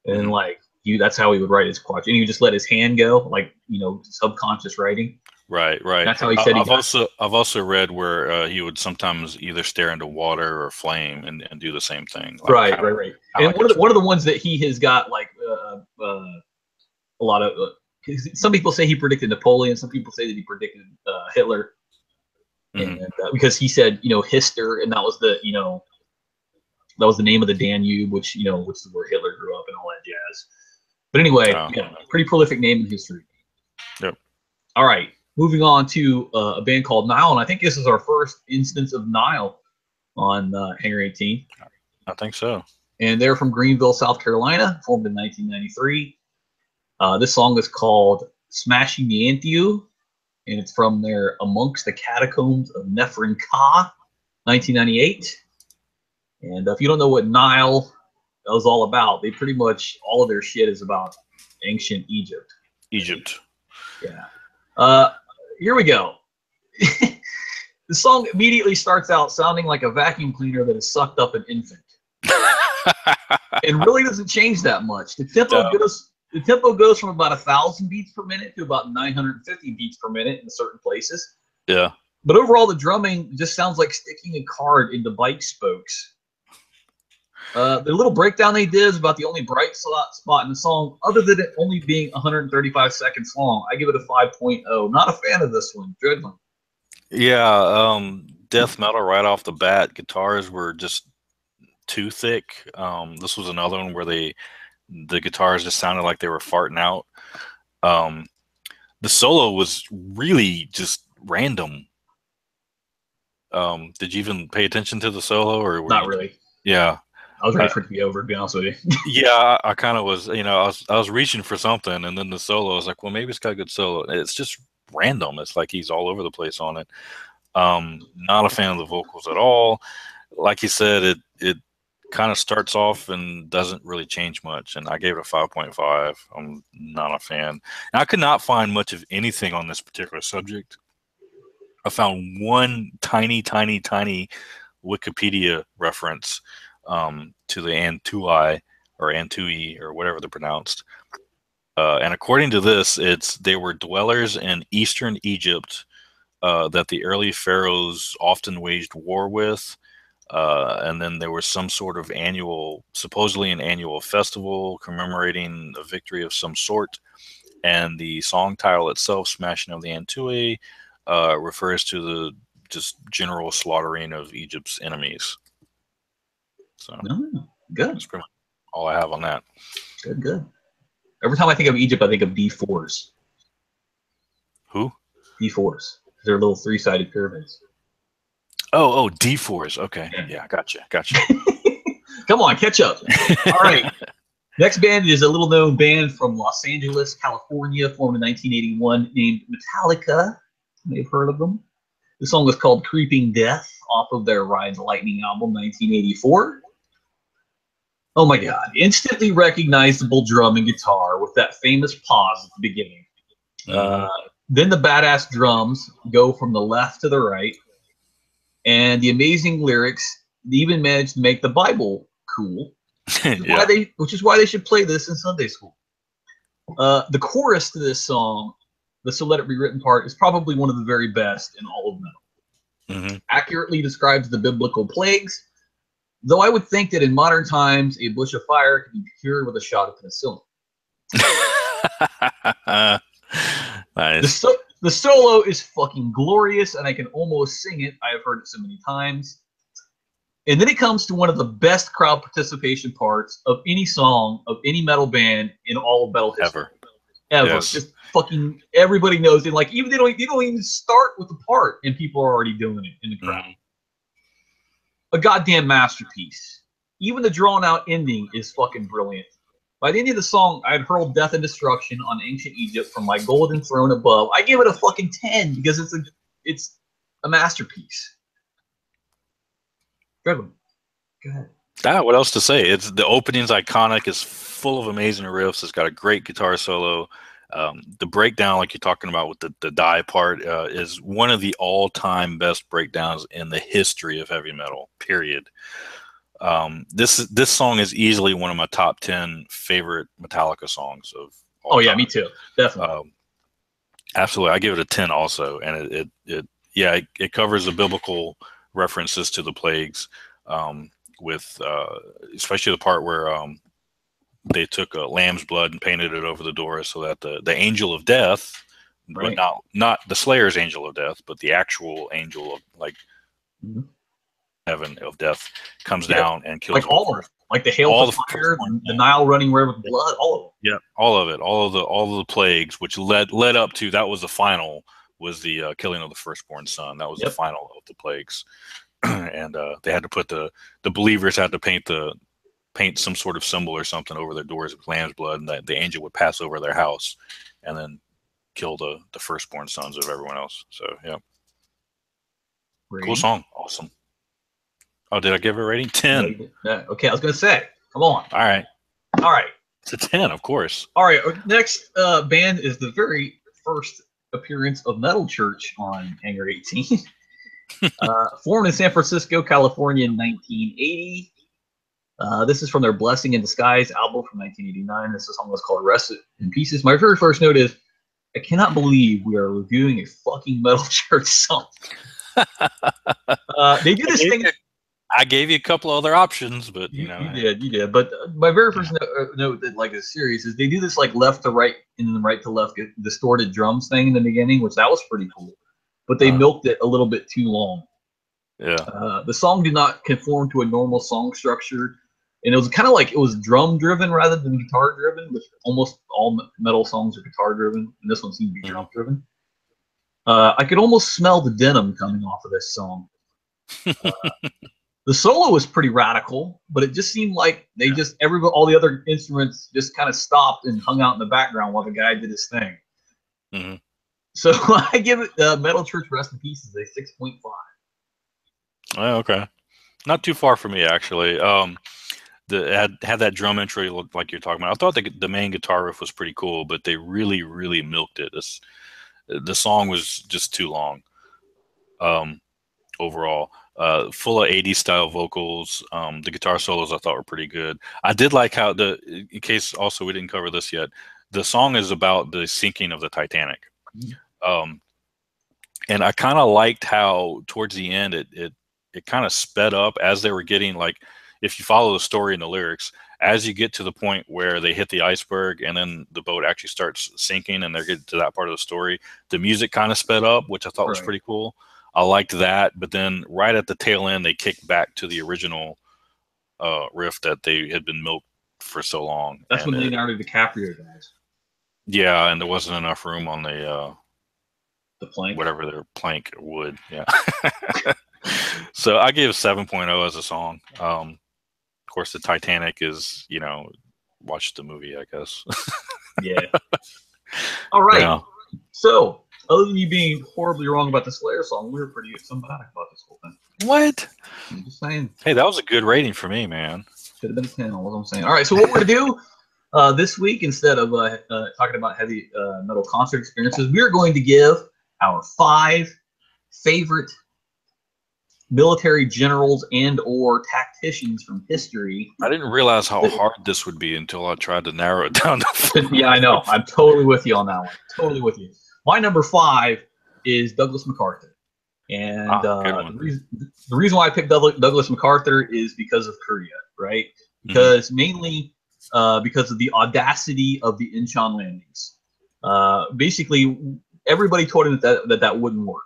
and that's how he would write his quatrain. And he would just let his hand go, subconscious writing. Right. That's how he said. I've also read where he would sometimes either stare into water or flame and do the same thing. Right. And one of the ones that he has got a lot of. Some people say he predicted Napoleon. Some people say that he predicted Hitler. And because he said, Hister, and that was the name of the Danube, which is where Hitler grew up and all that jazz. But anyway, pretty prolific name in history. Yep. All right, moving on to a band called Nile, and I think this is our first instance of Nile on Hangar 18. I think so. And they're from Greenville, South Carolina, formed in 1993. This song is called "Smashing the Anthiu." And it's from their Amongst the Catacombs of Nephrin Ka, 1998. And if you don't know what Nile was all about, they pretty much, all of their shit is about ancient Egypt. Yeah. Here we go. The song immediately starts out sounding like a vacuum cleaner that has sucked up an infant. It really doesn't change that much. The tempo goes from about 1,000 beats per minute to about 950 beats per minute in certain places. Yeah. But overall, the drumming just sounds like sticking a card into bike spokes. The little breakdown they did is about the only bright spot in the song, other than it only being 135 seconds long. I give it a 5.0. Not a fan of this one. Dreadland. Yeah. Death metal right off the bat. Guitars were just too thick. This was another one where the guitars just sounded like they were farting out. The solo was really just random. Did you even pay attention to the solo, or Not really. Yeah, I was ready for it to be over, to be honest with you. yeah, I kind of was. I was reaching for something, and then the solo, I was like, well, maybe it's got a good solo. It's just random. It's like he's all over the place on it. Not a fan of the vocals at all. Like you said, it kind of starts off and doesn't really change much, and I gave it a 5.5. I'm not a fan. And I could not find much of anything on this particular subject. I found one tiny Wikipedia reference to the Antui or Antui or whatever they're pronounced. And according to this, they were dwellers in eastern Egypt that the early pharaohs often waged war with. And then there was some sort of supposedly an annual festival commemorating a victory of some sort. And the song title itself, Smashing of the Antui, refers to the just general slaughtering of Egypt's enemies. So good. That's pretty much all I have on that. Good. Every time I think of Egypt, I think of D4s. Who? D4s. They're little 3-sided pyramids. Oh, D4s. Okay. Yeah, gotcha. Come on, catch up. All right. Next band is a little-known band from Los Angeles, California, formed in 1981, named Metallica. You may have heard of them. The song was called Creeping Death, off of their Ride the Lightning album, 1984. Oh my God. Instantly recognizable drum and guitar with that famous pause at the beginning. Then the badass drums go from the left to the right. And the amazing lyrics even managed to make the Bible cool. Which is why they should play this in Sunday school. The chorus to this song, the So Let It Be Written part, is probably one of the very best in all of metal. Accurately describes the biblical plagues, though I would think that in modern times, a bush of fire can be cured with a shot of penicillin. Nice. The solo is fucking glorious, and I can almost sing it. I have heard it so many times. And then it comes to one of the best crowd participation parts of any song of any metal band in all of metal history. Ever. Yes. Just fucking everybody knows it. Like, even they don't even start with the part, and people are already doing it in the crowd. A goddamn masterpiece. Even the drawn out ending is fucking brilliant. By the end of the song, I had hurled death and destruction on ancient Egypt from my golden throne above. I give it a fucking 10 because it's a masterpiece. Good one. Go ahead. What else to say? The opening's iconic. It's full of amazing riffs. It's got a great guitar solo. The breakdown, like you're talking about with the die part, is one of the all-time best breakdowns in the history of heavy metal. Period. This song is easily one of my top 10 favorite Metallica songs of all time. Me too. Definitely. Absolutely. I give it a 10 also. And it covers the biblical references to the plagues, with especially the part where they took lamb's blood and painted it over the door so that the angel of death, but not the Slayer's angel of death, but the actual angel of heaven of death comes down and kills all of them. Like the hail of fire, the Nile running river with blood, all of them. Yeah, all of it, all of the plagues, which led up to, that was the final, was the killing of the firstborn son. That was the final of the plagues. And they had to put the believers had to paint some sort of symbol or something over their doors with lamb's blood, and that the angel would pass over their house and then kill the firstborn sons of everyone else. So cool song. Awesome. Oh, did I give it a rating? 10. Okay, I was going to say. Come on. All right. It's a 10, of course. All right. Next band is the very first appearance of Metal Church on Hangar 18. Formed in San Francisco, California in 1980. This is from their Blessing in Disguise album from 1989. This song was called Rest in Pieces. My very first note is, I cannot believe we are reviewing a fucking Metal Church song. They do this thing. I gave you a couple other options, but you did. But my very first note that like is serious is they do this like left to right and then right to left distorted drums thing in the beginning, which that was pretty cool. But they milked it a little bit too long. Yeah. The song did not conform to a normal song structure, and it was kind of like it was drum driven rather than guitar driven, which almost all metal songs are guitar driven, and this one seemed to be drum driven. I could almost smell the denim coming off of this song. The solo was pretty radical, but it just seemed like they just all the other instruments just kind of stopped and hung out in the background while the guy did his thing. Mm-hmm. So I give it Metal Church Rest in Peace is a 6.5. Oh, okay, not too far from me actually. Had that drum intro like you're talking about. I thought the main guitar riff was pretty cool, but they really milked it. The song was just too long. Overall, full of 80s style vocals. The guitar solos I thought were pretty good. I did like how in case also we didn't cover this yet, the song is about the sinking of the Titanic. And I kind of liked how towards the end it kind of sped up as they were getting, like, if you follow the story in the lyrics, as you get to the point where they hit the iceberg and then the boat actually starts sinking and they're getting to that part of the story, the music kind of sped up, which I thought was pretty cool. I liked that, but then right at the tail end, they kicked back to the original riff that they had been milked for so long. That's when Leonardo DiCaprio dies. Yeah, and there wasn't enough room on the plank, whatever their plank wood. Yeah. So I gave 7.0 as a song. Of course, the Titanic is, watch the movie, I guess. Yeah. All right. Yeah. So, other than you being horribly wrong about the Slayer song, we were pretty sympathetic about this whole thing. What? I'm just saying. Hey, that was a good rating for me, man. Should have been 10, all I'm saying. All right, so what we're going to do this week, instead of talking about heavy metal concert experiences, we're going to give our 5 favorite military generals and or tacticians from history. I didn't realize how hard this would be until I tried to narrow it down. Yeah, I know. I'm totally with you on that one. Totally with you. My number 5 is Douglas MacArthur. And the reason why I picked Douglas MacArthur is because of Korea, right? Because mainly because of the audacity of the Incheon landings. Basically, everybody told him that wouldn't work.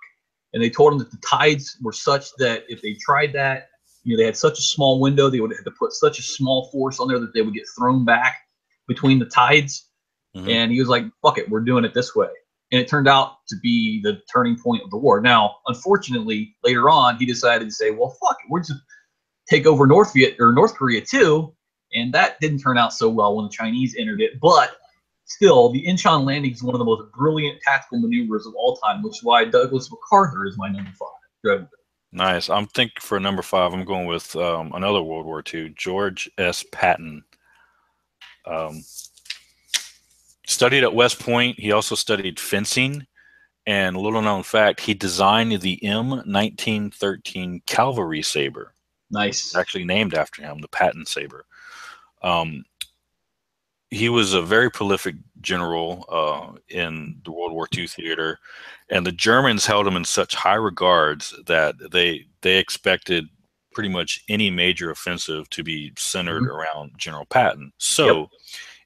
And they told him that the tides were such that if they tried that, they had such a small window, they would have to put such a small force on there that they would get thrown back between the tides. And he was like, fuck it, we're doing it this way. And it turned out to be the turning point of the war. Now, unfortunately, later on, he decided to say, well, fuck it, we're just take over North Korea too. And that didn't turn out so well when the Chinese entered it. But still, the Incheon landing is one of the most brilliant tactical maneuvers of all time, which is why Douglas MacArthur is my number 5. Good. Nice. I'm thinking for number 5, I'm going with another World War II, George S. Patton. Studied at West Point. He also studied fencing. And little known fact, he designed the M1913 cavalry saber. Nice. It's actually named after him, the Patton saber. He was a very prolific general in the World War II theater, and the Germans held him in such high regards that they expected pretty much any major offensive to be centered around General Patton. So,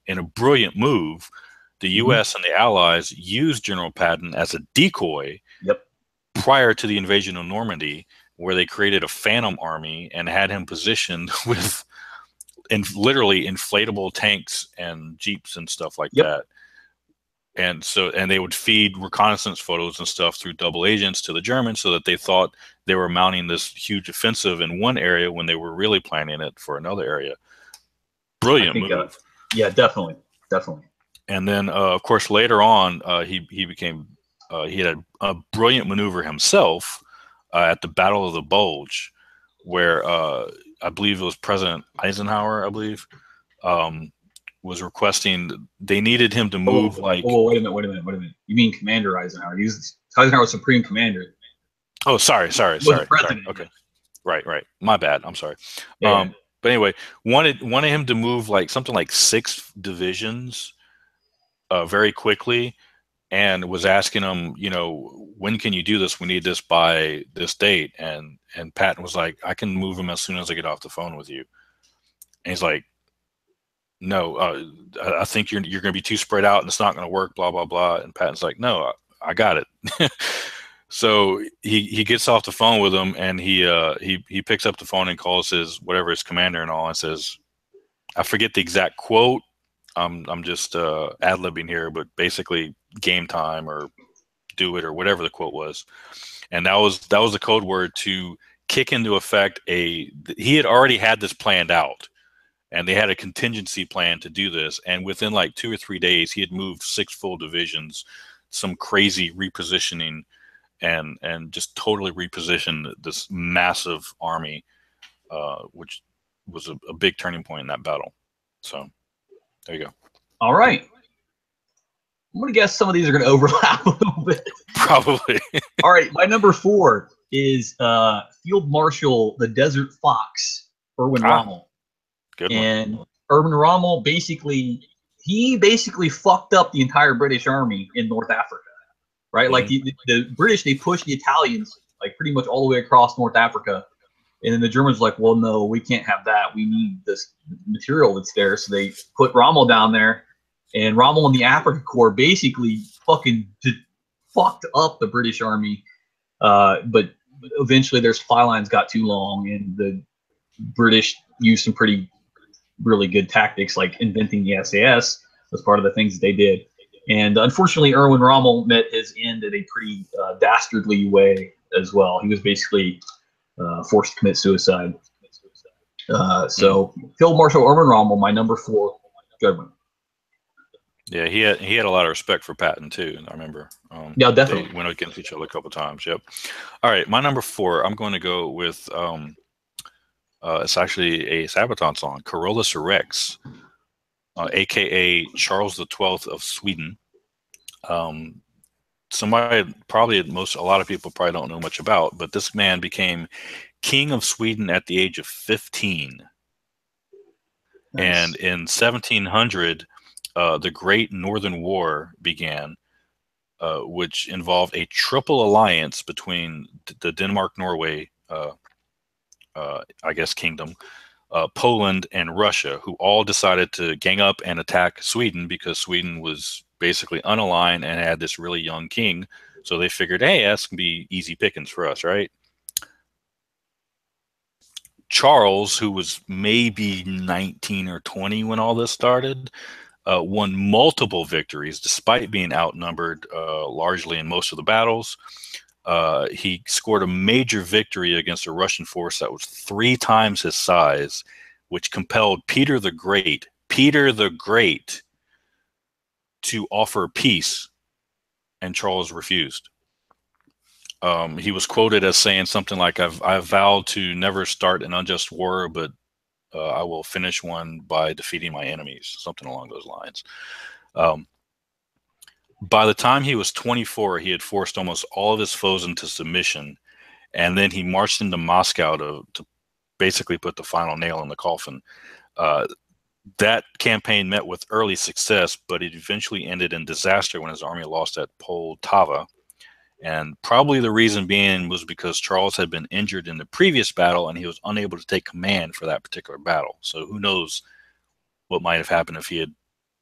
in a brilliant move, the U.S. and the Allies used General Patton as a decoy prior to the invasion of Normandy, where they created a phantom army and had him positioned with literally inflatable tanks and jeeps and stuff like that. And they would feed reconnaissance photos and stuff through double agents to the Germans so that they thought they were mounting this huge offensive in one area when they were really planning it for another area. Brilliant move. Yeah, definitely. And then, of course, later on, he had a brilliant maneuver himself at the Battle of the Bulge, where I believe it was President Eisenhower, was requesting, they needed him to move wait a minute. You mean Commander Eisenhower? Eisenhower was Supreme Commander. Oh, sorry. Okay. Right. My bad. I'm sorry. Yeah. But anyway, wanted him to move something like 6 divisions very quickly, and was asking him, when can you do this? We need this by this date. And Patton was like, I can move him as soon as I get off the phone with you. And he's like, no, I think you're going to be too spread out and it's not going to work, blah, blah, blah. And Patton's like, no, I got it. So he gets off the phone with him, and he picks up the phone and calls his commander and all, and says, I forget the exact quote. I'm just ad-libbing here, but basically game time or do it or whatever the quote was. And that was the code word to kick into effect he had already had this planned out, and they had a contingency plan to do this. And within like 2 or 3 days, he had moved 6 full divisions, some crazy repositioning, and just totally repositioned this massive army, which was a big turning point in that battle. So there you go. All right. I'm going to guess some of these are going to overlap a little bit. Probably. All right. My number 4 is Field Marshal the Desert Fox, Erwin Rommel. Good one. And Erwin Rommel basically fucked up the entire British army in North Africa, right? Like the British, they pushed the Italians like pretty much all the way across North Africa. And then the Germans were like, well, no, we can't have that. We need this material that's there. So they put Rommel down there. And Rommel and the Africa Corps basically fucking fucked up the British army. But eventually their supply lines got too long, and the British used some really good tactics, like inventing the SAS was part of the things that they did. And unfortunately, Erwin Rommel met his end in a pretty dastardly way as well. He was basically forced to commit suicide. So Field Marshal Erwin Rommel, my number 4, good one. Yeah, he had a lot of respect for Patton too. I remember. Yeah, definitely. They went against each other a couple of times. Yep. All right, my number 4. I'm going to go with. It's actually a Sabaton song, Carolus Rex, aka Charles XII of Sweden. Somebody a lot of people probably don't know much about, but this man became king of Sweden at the age of 15. Nice. And in 1700, the Great Northern War began, which involved a triple alliance between the Denmark-Norway, I guess, kingdom, Poland, and Russia, who all decided to gang up and attack Sweden because Sweden was basically unaligned and had this really young king. So they figured, hey, that's going to be easy pickings for us, right? Charles, who was maybe 19 or 20 when all this started, won multiple victories despite being outnumbered largely in most of the battles. He scored a major victory against a Russian force that was 3 times his size, which compelled Peter the Great, to offer peace, and Charles refused. He was quoted as saying something like, I've vowed to never start an unjust war, but I will finish one by defeating my enemies, something along those lines. By the time he was 24, he had forced almost all of his foes into submission, and then he marched into Moscow to basically put the final nail in the coffin. That campaign met with early success, but it eventually ended in disaster when his army lost at Poltava. And probably the reason being was because Charles had been injured in the previous battle and he was unable to take command for that particular battle. So who knows what might have happened if he had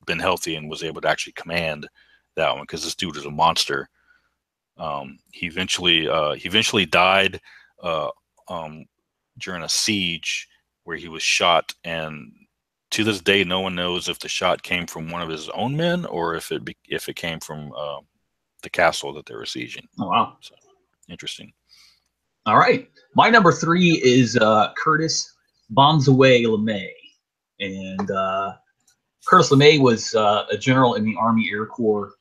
been healthy and was able to actually command that one, because this dude is a monster. He eventually died during a siege where he was shot, and to this day, no one knows if the shot came from one of his own men or if it came from the castle that they were sieging. Oh, wow. So, interesting. All right. My number 3 is Curtis Bomsaway LeMay. And Curtis LeMay was a general in the Army Air Corps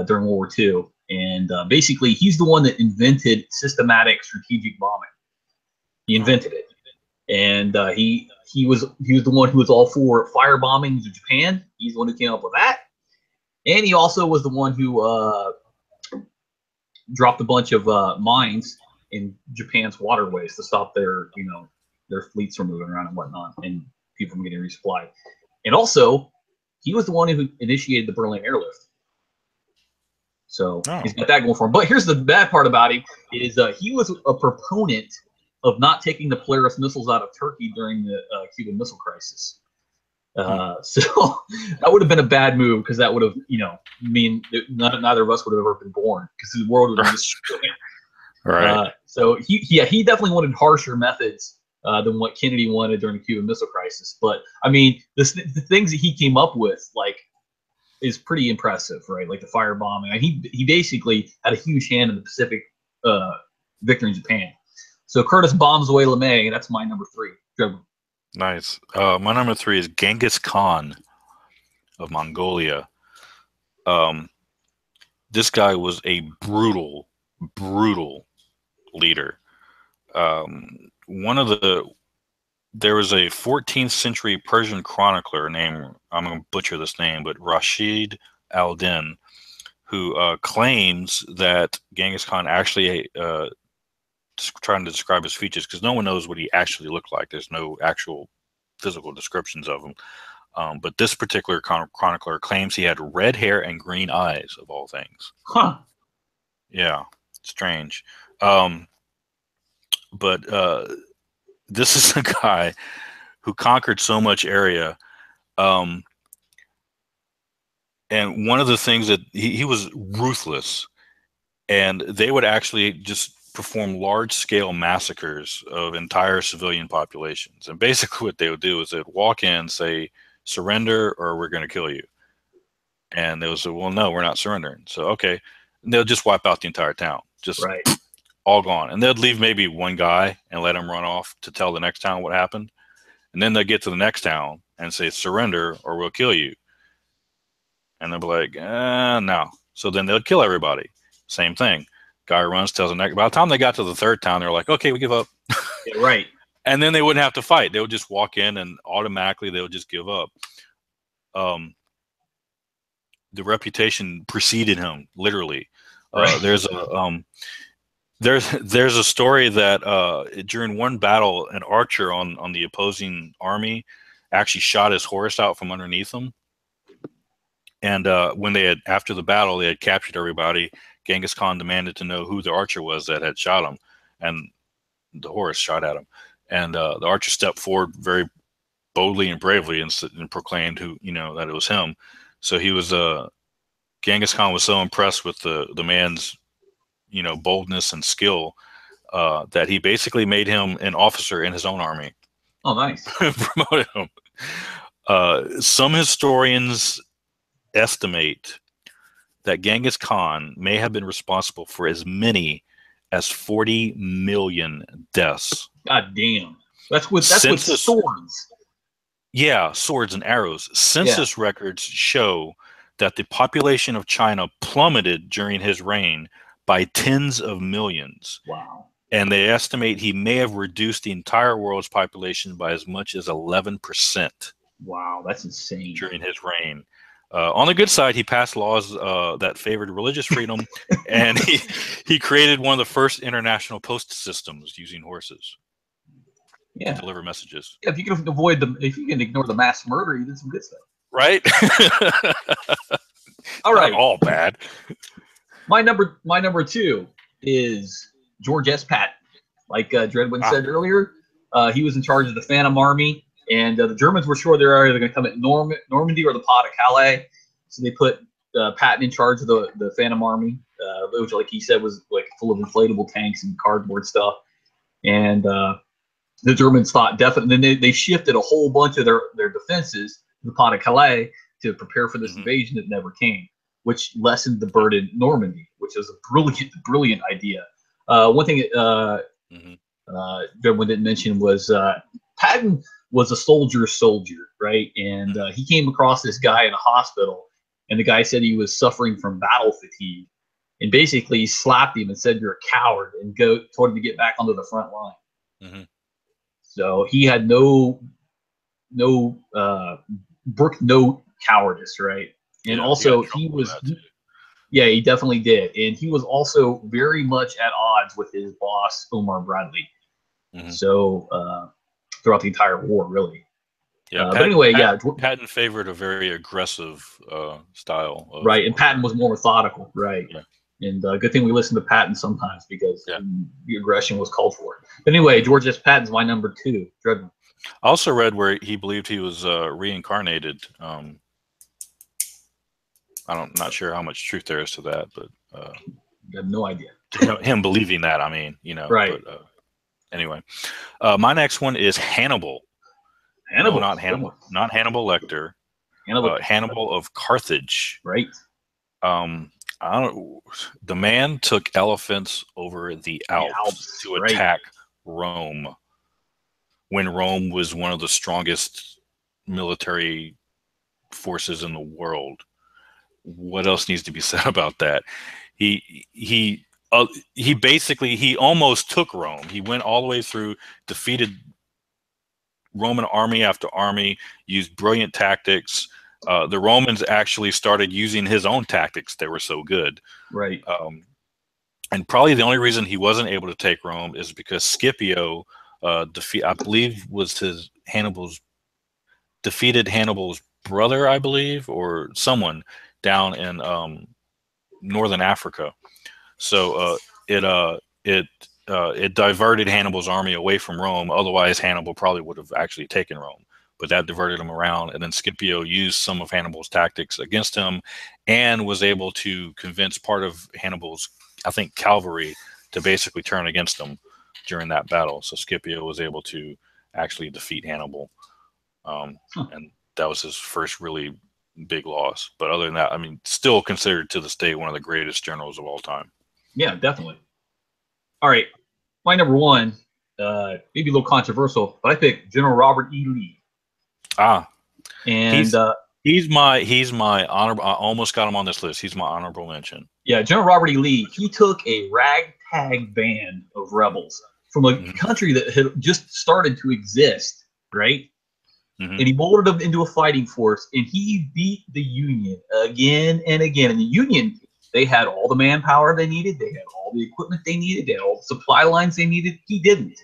during World War II. And basically, he's the one that invented systematic strategic bombing. He invented it. And he was the one who was all for firebombing of Japan. He's the one who came up with that. And he also was the one who dropped a bunch of mines in Japan's waterways to stop their fleets from moving around and whatnot, and people from getting resupplied. And also, he was the one who initiated the Berlin airlift. So he's got that going for him. But here's the bad part about him is he was a proponent of not taking the Polaris missiles out of Turkey during the Cuban Missile Crisis. So that would have been a bad move, because that would have, neither of us would have ever been born, because the world would have destroyed. Right. So he definitely wanted harsher methods than what Kennedy wanted during the Cuban Missile Crisis. But I mean, the things that he came up with, like, is pretty impressive, right? Like the firebombing. He basically had a huge hand in the Pacific victory in Japan. So Curtis bombs away LeMay. That's my number 3. Nice. My number 3 is Genghis Khan of Mongolia. This guy was a brutal leader. There was a 14th century Persian chronicler named, I'm going to butcher this name, but Rashid al-Din, who claims that Genghis Khan actually, trying to describe his features, because no one knows what he actually looked like. There's no actual physical descriptions of him. But this particular chronicler claims he had red hair and green eyes, of all things. Huh. Yeah, strange. But this is a guy who conquered so much area. And one of the things that he was ruthless, and they would actually just perform large-scale massacres of entire civilian populations. And basically what they would do is they'd walk in, say, surrender or we're going to kill you. And they would say, well, no, we're not surrendering. So, okay. And they'll just wipe out the entire town. Just right. All gone. And they'd leave maybe one guy and let him run off to tell the next town what happened. And then they'll get to the next town and say, surrender or we'll kill you. And they'll be like, no. So then they'll kill everybody. Same thing. Guy runs, tells the next. By the time they got to the third town, they're like, okay, we give up. Yeah, right. And then they wouldn't have to fight. They would just walk in and automatically they would just give up. The reputation preceded him, literally. Right. There's a story that during one battle, an archer on the opposing army actually shot his horse out from underneath him. And when after the battle, they had captured everybody. Genghis Khan demanded to know who the archer was that had shot him, and the horse shot at him. And the archer stepped forward very boldly and bravely and proclaimed that it was him. So he was Genghis Khan was so impressed with the man's boldness and skill that he basically made him an officer in his own army. Oh, nice. Promoted him. Some historians estimate that Genghis Khan may have been responsible for as many as 40 million deaths. God damn. That's with swords. Yeah, swords and arrows. Census records show that the population of China plummeted during his reign by tens of millions. Wow. And they estimate he may have reduced the entire world's population by as much as 11%. Wow, that's insane. During his reign. On the good side, he passed laws that favored religious freedom, and he created one of the first international post systems using horses to deliver messages. Yeah, if you can ignore the mass murder, you did some good stuff. Right? All right. Not all bad. My number 2 is George S. Patton. Like Dreadwind said earlier, he was in charge of the Phantom Army. And the Germans were sure they were either going to come at Normandy or the Pas de Calais. So they put Patton in charge of the Phantom Army, which, like he said, was like full of inflatable tanks and cardboard stuff. And the Germans thought definitely. Then they shifted a whole bunch of their defenses to the Pas de Calais to prepare for this invasion that never came, which lessened the burden in Normandy, which was a brilliant idea. One thing Dreadwind didn't mention was Patton was a soldier, right? And he came across this guy in a hospital, and the guy said he was suffering from battle fatigue. And basically he slapped him and said, "You're a coward," and told him to get back onto the front line. Mm-hmm. So he had no cowardice, right? And also he definitely did. And he was also very much at odds with his boss, Omar Bradley. Mm-hmm. So, throughout the entire war, really. Yeah, but anyway, Patton favored a very aggressive style. Right, and Patton was more methodical, right? Yeah. And good thing we listen to Patton sometimes because the aggression was called for. But anyway, George S. Patton's my number 2. Dreadman. I also read where he believed he was reincarnated. I'm not sure how much truth there is to that, but I have no idea. him believing that. I mean, you know. Right. But anyway, my next one is Hannibal. Hannibal. No, not Hannibal. Not Hannibal Lecter. Hannibal of Carthage. Right. I don't. The man took elephants over the Alps to attack Rome when Rome was one of the strongest military forces in the world. What else needs to be said about that? He basically he almost took Rome. He went all the way through, defeated Roman army after army, used brilliant tactics. The Romans actually started using his own tactics. They were so good. Right. And probably the only reason he wasn't able to take Rome is because Scipio I believe was defeated Hannibal's brother, I believe, or someone down in northern Africa. So it diverted Hannibal's army away from Rome. Otherwise, Hannibal probably would have actually taken Rome. But that diverted him around, and then Scipio used some of Hannibal's tactics against him and was able to convince part of Hannibal's, I think, cavalry to basically turn against him during that battle. So Scipio was able to actually defeat Hannibal. And that was his first really big loss. But other than that, I mean, still considered to this day one of the greatest generals of all time. Yeah, definitely. All right. My number one, maybe a little controversial, but I picked General Robert E. Lee. And he's my honorable. I almost got him on this list. He's my honorable mention. Yeah, General Robert E. Lee. He took a ragtag band of rebels from a country that had just started to exist, right? And he molded them into a fighting force, and he beat the Union again and again. And the Union, they had all the manpower they needed, they had all the equipment they needed, they had all the supply lines they needed. He didn't.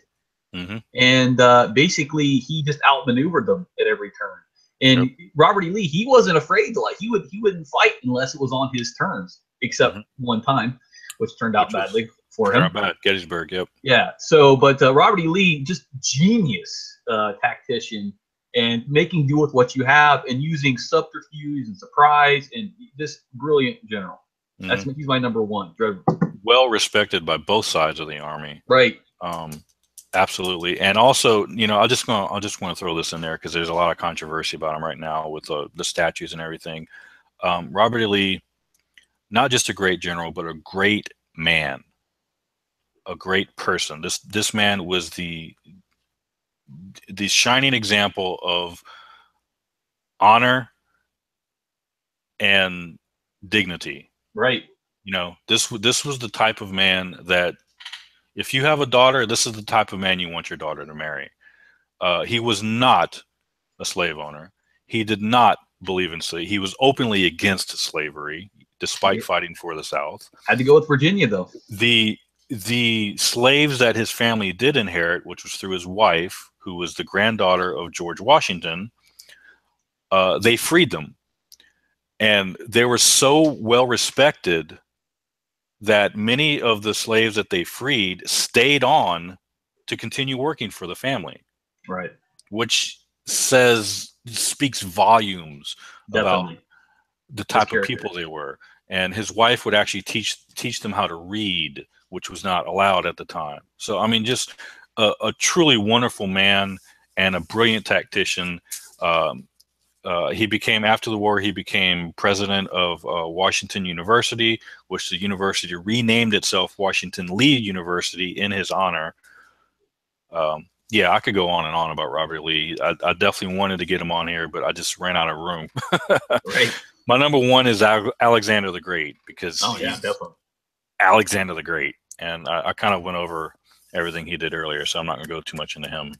And basically, he just outmaneuvered them at every turn. And Robert E. Lee, he wasn't afraid to he wouldn't fight unless it was on his terms, except one time, which turned out badly for him. Bad. Gettysburg, yep. Yeah. So, but Robert E. Lee, just genius tactician, and making do with what you have, and using subterfuge and surprise, and this brilliant general. He's my number one. Well respected by both sides of the army. Right. Absolutely. And also, you know, I just want to throw this in there because there's a lot of controversy about him right now with the statues and everything. Robert E. Lee, not just a great general, but a great man, a great person. This man was the shining example of honor and dignity. Right. You know, this was the type of man that, if you have a daughter, this is the type of man you want your daughter to marry. He was not a slave owner. He did not believe in slavery. He was openly against slavery, despite fighting for the South. Had to go with Virginia, though. The slaves that his family did inherit, which was through his wife, who was the granddaughter of George Washington, they freed them. And they were so well respected that many of the slaves that they freed stayed on to continue working for the family. Right. Which speaks volumes about the type of people they were. And his wife would actually teach them how to read, which was not allowed at the time. So, I mean, just a truly wonderful man and a brilliant tactician. After the war, he became president of Washington University, which the university renamed itself Washington Lee University in his honor. Yeah, I could go on and on about Robert Lee. I definitely wanted to get him on here, but I just ran out of room. Right. My number one is Alexander the Great, because definitely Alexander the Great. And I kind of went over everything he did earlier, so I'm not going to go too much into him.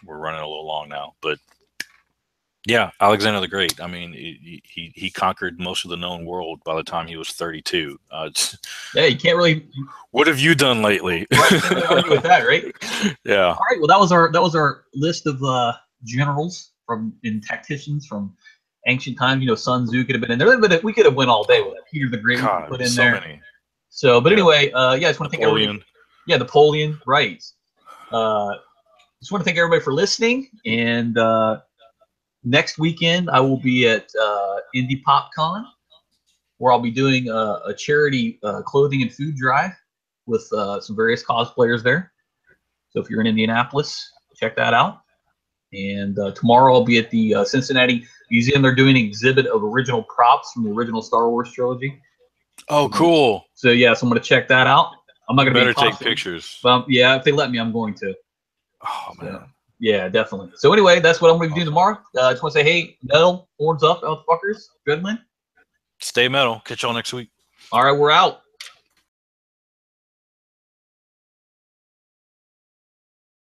We're running a little long now, but yeah, Alexander the Great. I mean, he conquered most of the known world by the time he was 32. Yeah, you can't really. What have you done lately? Can't argue with that, right? Yeah. All right. Well, that was our list of generals and tacticians from ancient times. You know, Sun Tzu could have been in there, but we could have went all day with that. Peter the Great God, put in so there. Many. So, but anyway, I just want to thank Napoleon. everybody. Yeah, Napoleon. Right. Just want to thank everybody for listening, and next weekend I will be at Indie PopCon, where I'll be doing a charity clothing and food drive. with some various cosplayers there. So if you're in Indianapolis, check that out. And tomorrow I'll be at the Cincinnati Museum. They're doing an exhibit of original props from the original Star Wars trilogy. Oh, cool. So yeah, so I'm going to check that out. I'm not going to better take pictures. But yeah, if they let me, I'm going to. Oh, man. So, yeah, definitely. So anyway, that's what I'm going to be doing tomorrow. I just want to say, hey, metal, horns up, motherfuckers. Good, man. Stay metal. Catch y'all next week. All right, we're out.